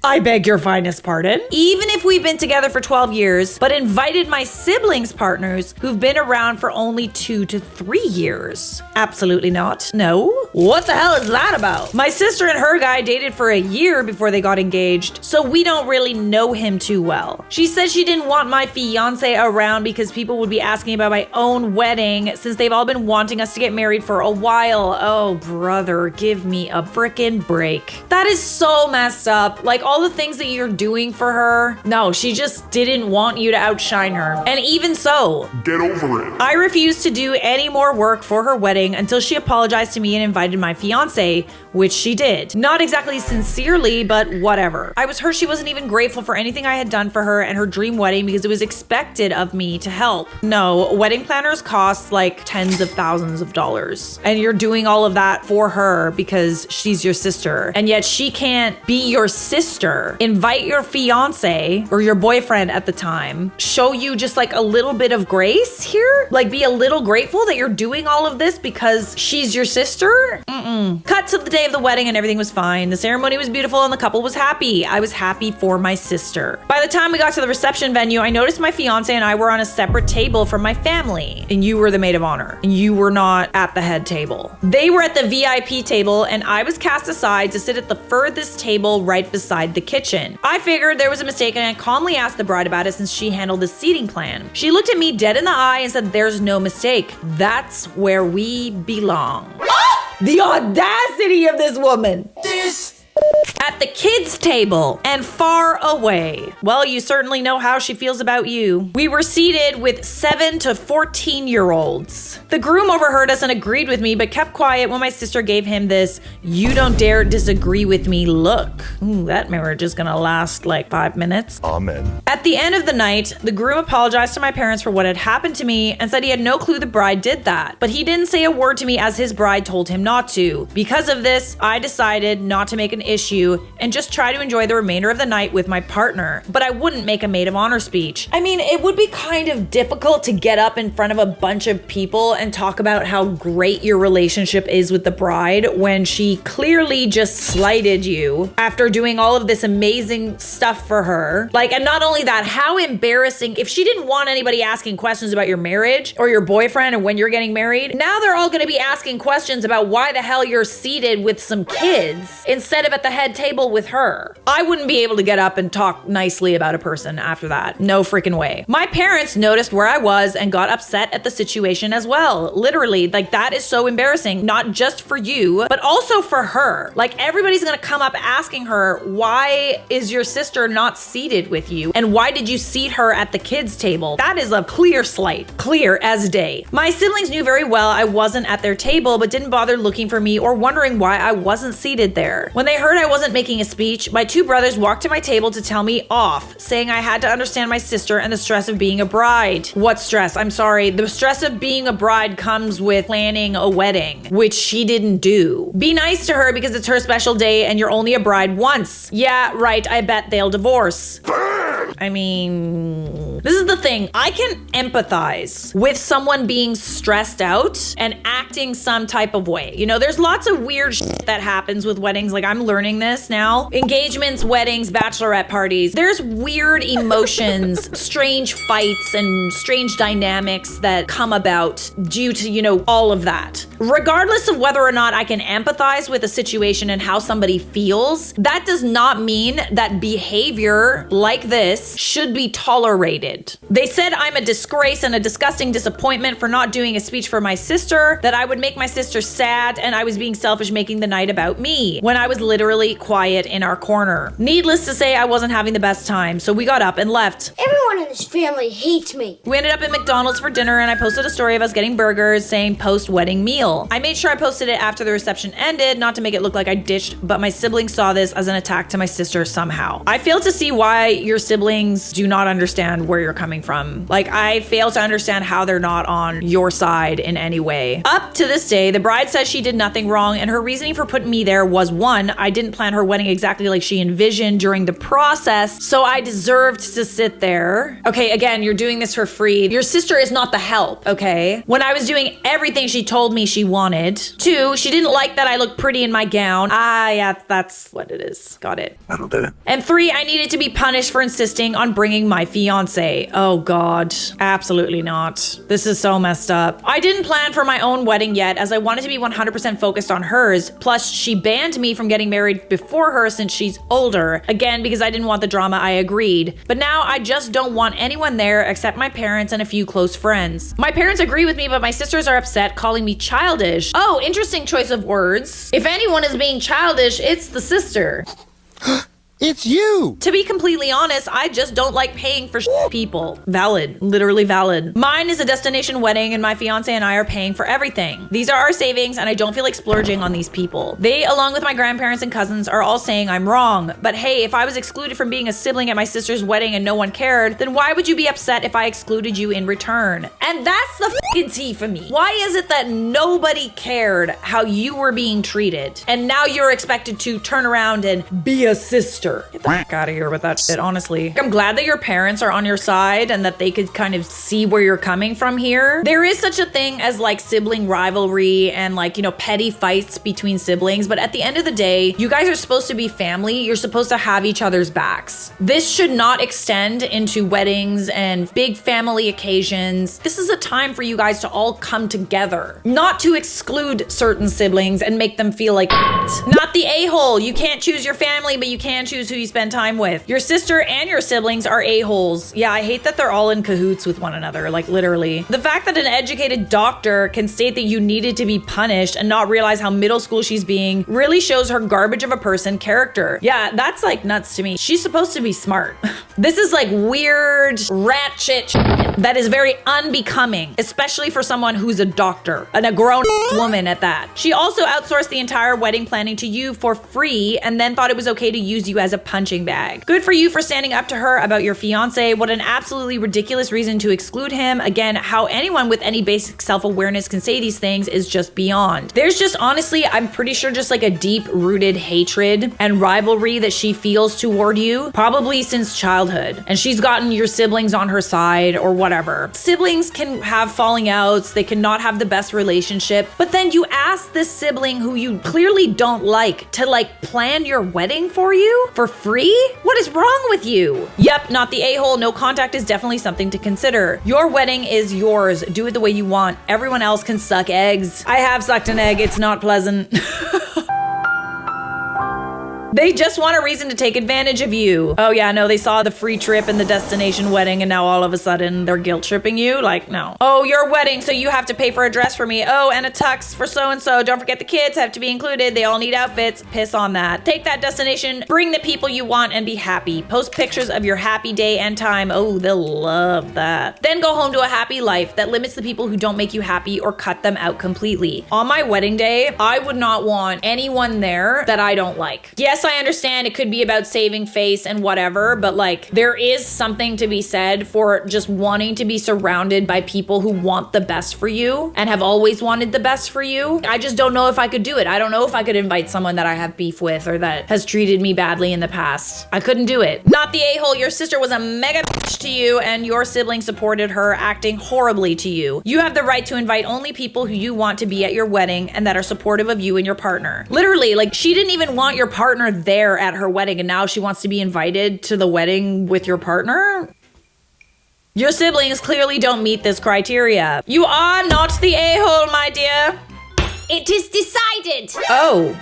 I beg your finest pardon. Even if we've been together for 12 years, but invited my siblings' partners who've been around for only 2 to 3 years. Absolutely not. No. What the hell is that about? My sister and her guy dated for a year before they got engaged, so we don't really know him too well. She said she didn't want my fiance around because people would be asking about my own wedding since they've all been wanting us to get married for a while. Oh, brother, give me a frickin' break. That is so messed up. Like, all the things that you're doing for her. No, she just didn't want you to outshine her. And even so, Get over it. I refused to do any more work for her wedding until she apologized to me and invited my fiance, which she did. Not exactly sincerely, but whatever. I was hurt she wasn't even grateful for anything I had done for her and her dream wedding because it was expected of me to help. No, wedding planners cost like tens of thousands of dollars. And you're doing all of that for her because she's your sister. And yet she can't be your sister. Invite your fiance or your boyfriend at the time. Show you just like a little bit of grace here. Like be a little grateful that you're doing all of this because she's your sister. Cut to the day of the wedding and everything was fine. The ceremony was beautiful and the couple was happy. I was happy for my sister. By the time we got to the reception venue, I noticed my fiance and I were on a separate table from my family. And you were the maid of honor. And you were not at the head table. They were at the VIP table and I was cast aside to sit at the furthest table right beside the kitchen. I figured there was a mistake and I calmly asked the bride about it since she handled the seating plan. She looked at me dead in the eye and said, "There's no mistake. That's where we belong." The audacity of this woman. At the kids' table and far away. Well, you certainly know how she feels about you. We were seated with 7 to 14-year-olds. The groom overheard us and agreed with me, but kept quiet when my sister gave him this "you don't dare disagree with me" look. Ooh, that marriage is gonna last like 5 minutes. Amen. At the end of the night, the groom apologized to my parents for what had happened to me and said he had no clue the bride did that. But he didn't say a word to me as his bride told him not to. Because of this, I decided not to make an issue and just try to enjoy the remainder of the night with my partner. But I wouldn't make a maid of honor speech. I mean, it would be kind of difficult to get up in front of a bunch of people and talk about how great your relationship is with the bride when she clearly just slighted you after doing all of this amazing stuff for her. Like, and not only that, how embarrassing. If she didn't want anybody asking questions about your marriage or your boyfriend and when you're getting married, now they're all gonna be asking questions about why the hell you're seated with some kids instead of at the head table with her. I wouldn't be able to get up and talk nicely about a person after that. No freaking way. My parents noticed where I was and got upset at the situation as well. Literally, like, that is so embarrassing, not just for you, but also for her. Like, everybody's gonna come up asking her, why is your sister not seated with you? And why did you seat her at the kids' table? That is a clear slight, clear as day. My siblings knew very well I wasn't at their table, but didn't bother looking for me or wondering why I wasn't seated there. When they heard I wasn't making a speech, my two brothers walked to my table to tell me off, saying I had to understand my sister and the stress of being a bride. What stress? I'm sorry. The stress of being a bride comes with planning a wedding, which she didn't do. Be nice to her because it's her special day and you're only a bride once. Yeah, right. I bet they'll divorce. I mean, this is the thing. I can empathize with someone being stressed out and acting some type of way. You know, there's lots of weird shit that happens with weddings. Like, I'm learning this now. Engagements, weddings, bachelorette parties. There's weird emotions, strange fights, and strange dynamics that come about due to, you know, all of that. Regardless of whether or not I can empathize with a situation and how somebody feels, that does not mean that behavior like this should be tolerated. They said I'm a disgrace and a disgusting disappointment for not doing a speech for my sister, that I would make my sister sad, and I was being selfish making the night about me, when I was literally quiet in our corner. Needless to say, I wasn't having the best time, so we got up and left. Everyone in this family hates me. We ended up at McDonald's for dinner, and I posted a story of us getting burgers saying post-wedding meal. I made sure I posted it after the reception ended, not to make it look like I ditched, but my siblings saw this as an attack to my sister somehow. I fail to see why your siblings do not understand where you're coming from. Like, I fail to understand how they're not on your side in any way. Up to this day, the bride says she did nothing wrong, and her reasoning for putting me there was, one, I didn't plan her wedding exactly like she envisioned during the process, so I deserved to sit there. Okay, again, you're doing this for free. Your sister is not the help, okay? When I was doing everything she told me she wanted. Two, she didn't like that I looked pretty in my gown. Ah, yeah, that's what it is. Got it. That'll do it. And three, I needed to be punished for insisting on bringing my fiance. Oh God, absolutely not. This is so messed up. I didn't plan for my own wedding yet, as I wanted to be 100% focused on hers. Plus, she banned me from getting married before her since she's older. Again, because I didn't want the drama, I agreed. But now I just don't want anyone there except my parents and a few close friends. My parents agree with me, but my sisters are upset, calling me childish. Oh, interesting choice of words. If anyone is being childish, it's the sister. It's you! To be completely honest, I just don't like paying for people. Valid. Literally valid. Mine is a destination wedding and my fiance and I are paying for everything. These are our savings and I don't feel like splurging on these people. They, along with my grandparents and cousins, are all saying I'm wrong. But hey, if I was excluded from being a sibling at my sister's wedding and no one cared, then why would you be upset if I excluded you in return? And that's the fucking tea for me. Why is it that nobody cared how you were being treated? And now you're expected to turn around and be a sister. Get the fuck out of here with that shit, honestly. I'm glad that your parents are on your side and that they could kind of see where you're coming from here. There is such a thing as like sibling rivalry and like, you know, petty fights between siblings, but at the end of the day, you guys are supposed to be family. You're supposed to have each other's backs. This should not extend into weddings and big family occasions. This is a time for you guys to all come together, not to exclude certain siblings and make them feel like not the a-hole. You can't choose your family, but you can choose who you spend time with. Your sister and your siblings are a-holes. Yeah, I hate that they're all in cahoots with one another, like literally. The fact that an educated doctor can state that you needed to be punished and not realize how middle school she's being really shows her garbage of a person character. Yeah, that's like nuts to me. She's supposed to be smart. This is like weird ratchet that is very unbecoming, especially for someone who's a doctor and a grown woman at that. She also outsourced the entire wedding planning to you for free and then thought it was okay to use you as as a punching bag. Good for you for standing up to her about your fiance. What an absolutely ridiculous reason to exclude him. Again, how anyone with any basic self-awareness can say these things is just beyond. There's just honestly, I'm pretty sure just like a deep-rooted hatred and rivalry that she feels toward you, probably since childhood. And she's gotten your siblings on her side or whatever. Siblings can have falling outs, they cannot have the best relationship, but then you ask this sibling who you clearly don't like to like plan your wedding for you for free? What is wrong with you? Yep, not the a-hole. No contact is definitely something to consider. Your wedding is yours. Do it the way you want. Everyone else can suck eggs. I have sucked an egg. It's not pleasant. They just want a reason to take advantage of you. Oh yeah, no, they saw the free trip and the destination wedding and now all of a sudden they're guilt tripping you? Like, no. Oh, your wedding, so you have to pay for a dress for me. Oh, and a tux for so-and-so. Don't forget the kids have to be included. They all need outfits. Piss on that. Take that destination, bring the people you want and be happy. Post pictures of your happy day and time. Oh, they'll love that. Then go home to a happy life that limits the people who don't make you happy or cut them out completely. On my wedding day, I would not want anyone there that I don't like. Yes, I understand it could be about saving face and whatever, but like there is something to be said for just wanting to be surrounded by people who want the best for you and have always wanted the best for you. I just don't know if I could do it. I don't know if I could invite someone that I have beef with or that has treated me badly in the past. I couldn't do it. Not the a-hole. Your sister was a mega bitch to you and your sibling supported her, acting horribly to you. You have the right to invite only people who you want to be at your wedding and that are supportive of you and your partner. Literally, like she didn't even want your partner there at her wedding and now she wants to be invited to the wedding with your partner? Your siblings clearly don't meet this criteria. You are not the a-hole, my dear. It is decided. Oh.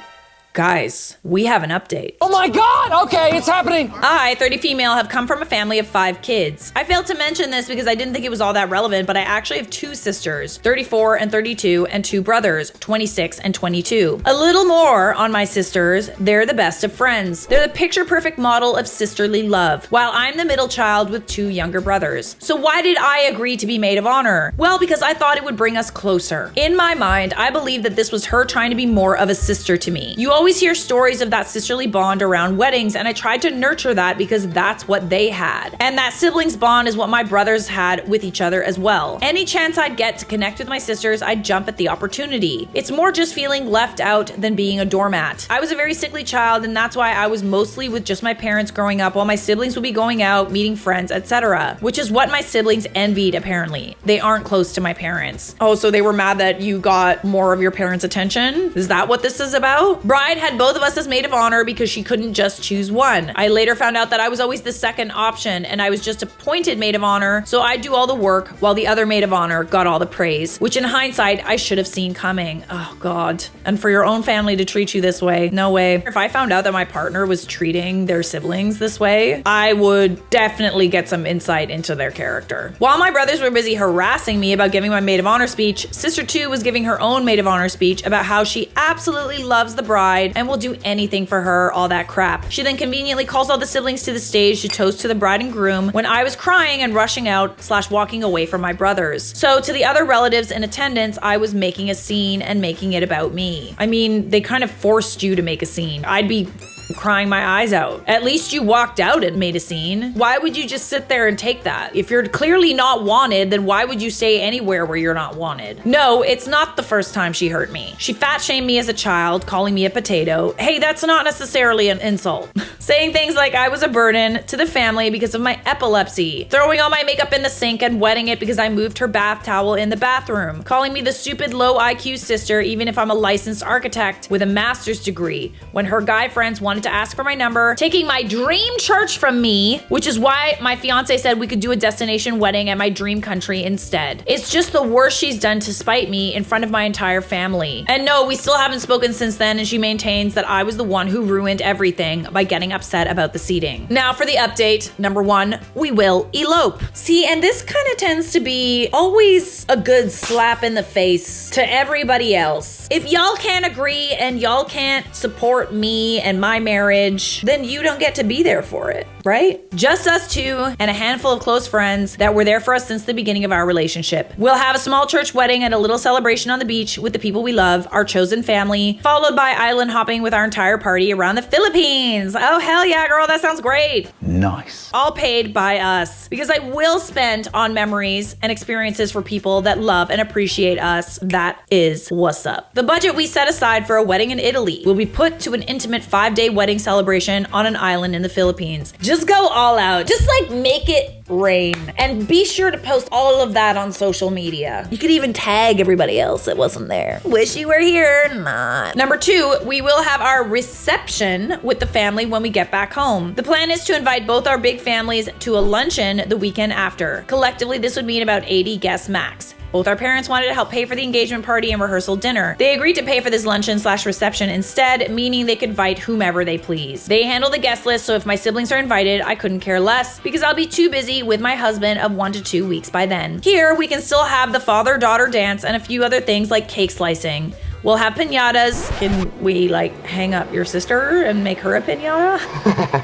Guys, we have an update. Oh my God! Okay, it's happening. I, 30 female, have come from a family of 5 kids. I failed to mention this because I didn't think it was all that relevant, but I actually have 2 sisters, 34 and 32, and 2 brothers, 26 and 22. A little more on my sisters, they're the best of friends. They're the picture-perfect model of sisterly love, while I'm the middle child with 2 younger brothers. So why did I agree to be maid of honor? Well, because I thought it would bring us closer. In my mind, I believe that this was her trying to be more of a sister to me. You always hear stories of that sisterly bond around weddings, and I tried to nurture that because that's what they had. And that siblings bond is what my brothers had with each other as well. Any chance I'd get to connect with my sisters, I'd jump at the opportunity. It's more just feeling left out than being a doormat. I was a very sickly child, and that's why I was mostly with just my parents growing up while my siblings would be going out, meeting friends, etc. Which is what my siblings envied, apparently. They aren't close to my parents. Oh, so they were mad that you got more of your parents' attention? Is that what this is about? Bride had both of us as maid of honor because she couldn't just choose one. I later found out that I was always the second option and I was just appointed maid of honor, so I'd do all the work while the other maid of honor got all the praise, which in hindsight, I should have seen coming. Oh God. And for your own family to treat you this way, no way. If I found out that my partner was treating their siblings this way, I would definitely get some insight into their character. While my brothers were busy harassing me about giving my maid of honor speech, sister 2 was giving her own maid of honor speech about how she absolutely loves the bride and will do anything for her, all that crap. She then conveniently calls all the siblings to the stage to toast to the bride and groom when I was crying and rushing out / walking away from my brothers. So to the other relatives in attendance, I was making a scene and making it about me. I mean, they kind of forced you to make a scene. I'd be crying my eyes out. At least you walked out and made a scene. Why would you just sit there and take that? If you're clearly not wanted, then why would you stay anywhere where you're not wanted? No, it's not the first time she hurt me. She fat shamed me as a child, calling me a potato. Hey, that's not necessarily an insult. Saying things like I was a burden to the family because of my epilepsy. Throwing all my makeup in the sink and wetting it because I moved her bath towel in the bathroom. Calling me the stupid low IQ sister even if I'm a licensed architect with a master's degree. When her guy friends wanted to ask for my number, taking my dream church from me, which is why my fiance said we could do a destination wedding at my dream country instead. It's just the worst she's done to spite me in front of my entire family. And no, we still haven't spoken since then, and she maintains that I was the one who ruined everything by getting upset about the seating. Now for the update. Number 1, we will elope. See, and this kind of tends to be always a good slap in the face to everybody else. If y'all can't agree and y'all can't support me and my marriage, then you don't get to be there for it, right? Just us two and a handful of close friends that were there for us since the beginning of our relationship. We'll have a small church wedding and a little celebration on the beach with the people we love, our chosen family, followed by island hopping with our entire party around the Philippines. Oh, hell yeah, girl, that sounds great. Nice. All paid by us, because I will spend on memories and experiences for people that love and appreciate us. That is what's up. The budget we set aside for a wedding in Italy will be put to an intimate 5-day wedding celebration on an island in the Philippines. Just go all out. Just like make it rain. And be sure to post all of that on social media. You could even tag everybody else that wasn't there. Wish you were here, not. Number 2, we will have our reception with the family when we get back home. The plan is to invite both our big families to a luncheon the weekend after. Collectively, this would mean about 80 guests max. Both our parents wanted to help pay for the engagement party and rehearsal dinner. They agreed to pay for this luncheon/reception instead, meaning they could invite whomever they please. They handle the guest list, so if my siblings are invited, I couldn't care less because I'll be too busy with my husband of 1 to 2 weeks by then. Here, we can still have the father-daughter dance and a few other things like cake slicing. We'll have piñatas. Can we hang up your sister and make her a piñata?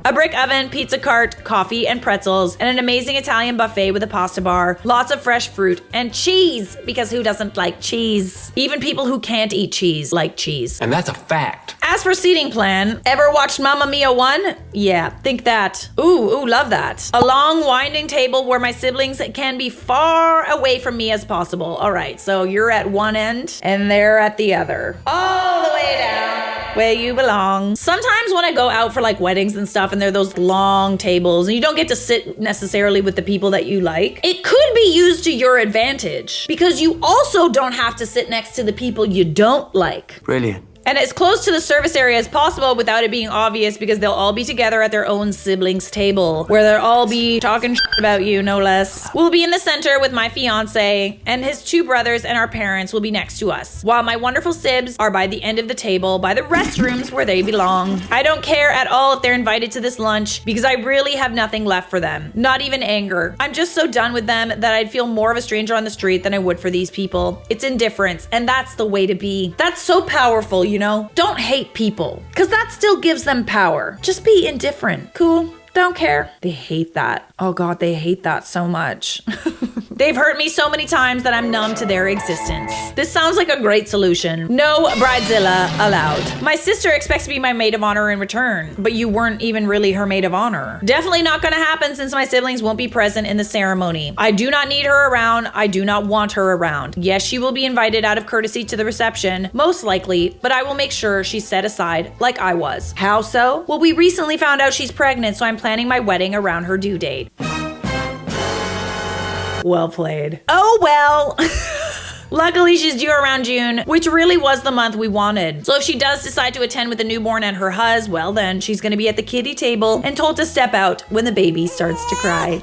A brick oven, pizza cart, coffee and pretzels, and an amazing Italian buffet with a pasta bar, lots of fresh fruit, and cheese, because who doesn't like cheese? Even people who can't eat cheese like cheese. And that's a fact. As for seating plan, ever watched Mamma Mia 1? Yeah, think that. Ooh, love that. A long winding table where my siblings can be far away from me as possible. All right, so you're at one end and they're at the other. All the way down where you belong. Sometimes when I go out for weddings and stuff and there are those long tables and you don't get to sit necessarily with the people that you like, it could be used to your advantage because you also don't have to sit next to the people you don't like. Brilliant. And as close to the service area as possible without it being obvious because they'll all be together at their own siblings' table where they'll all be talking shit about you, no less. We'll be in the center with my fiance and his 2 brothers, and our parents will be next to us, while my wonderful sibs are by the end of the table by the restrooms where they belong. I don't care at all if they're invited to this lunch because I really have nothing left for them. Not even anger. I'm just so done with them that I'd feel more of a stranger on the street than I would for these people. It's indifference, and that's the way to be. That's so powerful, you know? Don't hate people, because that still gives them power. Just be indifferent. Cool. Don't care. They hate that. Oh God, they hate that so much. They've hurt me so many times that I'm numb to their existence. This sounds like a great solution. No bridezilla allowed. My sister expects to be my maid of honor in return, but you weren't even really her maid of honor. Definitely not gonna happen since my siblings won't be present in the ceremony. I do not need her around. I do not want her around. Yes, she will be invited out of courtesy to the reception, most likely, but I will make sure she's set aside like I was. How so? Well, we recently found out she's pregnant, so I'm planning my wedding around her due date. Well played. Oh well. Luckily, she's due around June, which really was the month we wanted. So if she does decide to attend with the newborn and her hus, well then, she's gonna be at the kiddie table and told to step out when the baby starts to cry.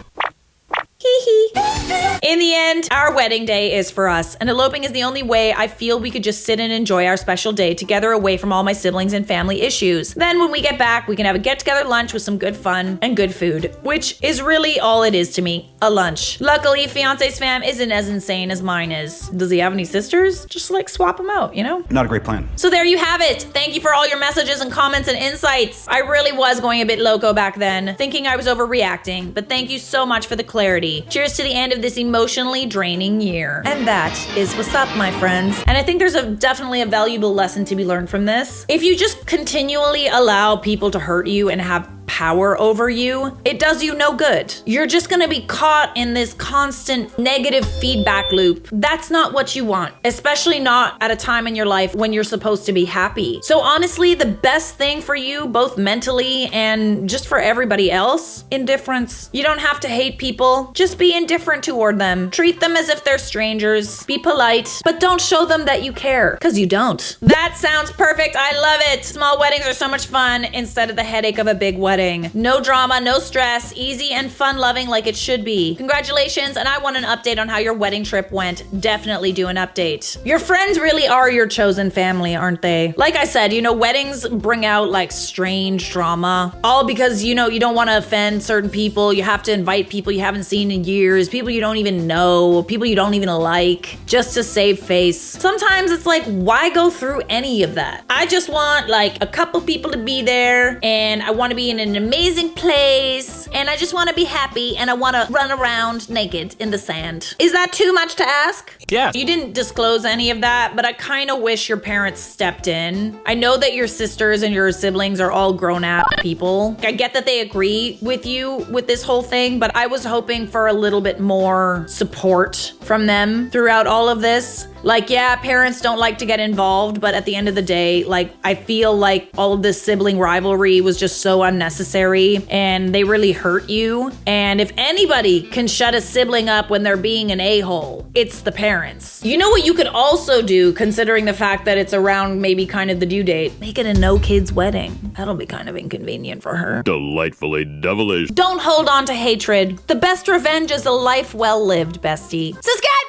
In the end, our wedding day is for us, and eloping is the only way I feel we could just sit and enjoy our special day together away from all my siblings and family issues. Then when we get back, we can have a get-together lunch with some good fun and good food, which is really all it is to me, a lunch. Luckily, fiance's fam isn't as insane as mine is. Does he have any sisters? Just swap them out, you know? Not a great plan. So there you have it. Thank you for all your messages and comments and insights. I really was going a bit loco back then, thinking I was overreacting, but thank you so much for the clarity. Cheers to the end of this emotionally draining year. And that is what's up, my friends. And I think there's definitely a valuable lesson to be learned from this. If you just continually allow people to hurt you and have power over you, it does you no good. You're just gonna be caught in this constant negative feedback loop. That's not what you want, especially not at a time in your life when you're supposed to be happy. So honestly, the best thing for you, both mentally and just for everybody else, indifference. You don't have to hate people. Just be indifferent toward them. Treat them as if they're strangers. Be polite, but don't show them that you care, because you don't. That sounds perfect. I love it. Small weddings are so much fun instead of the headache of a big wedding. wedding. No drama, no stress, easy and fun-loving like it should be. Congratulations, and I want an update on how your wedding trip went. Definitely do an update. Your friends really are your chosen family, aren't they? Like I said, weddings bring out like strange drama. All because, you don't want to offend certain people. You have to invite people you haven't seen in years, people you don't even know, people you don't even like, just to save face. Sometimes it's like, why go through any of that? I just want like a couple people to be there, and I want to be in an amazing place, and I just want to be happy, and I want to run around naked in the sand. Is that too much to ask? Yeah. You didn't disclose any of that, but I kind of wish your parents stepped in. I know that your sisters and your siblings are all grown-up people. I get that they agree with you with this whole thing, but I was hoping for a little bit more support from them throughout all of this. Like, yeah, parents don't like to get involved, but at the end of the day, like, I feel like all of this sibling rivalry was just so unnecessary, and they really hurt you. And if anybody can shut a sibling up when they're being an a-hole, it's the parents. You know what you could also do, considering the fact that it's around maybe kind of the due date? Make it a no-kids wedding. That'll be kind of inconvenient for her. Delightfully devilish. Don't hold on to hatred. The best revenge is a life well lived, bestie. Subscribe!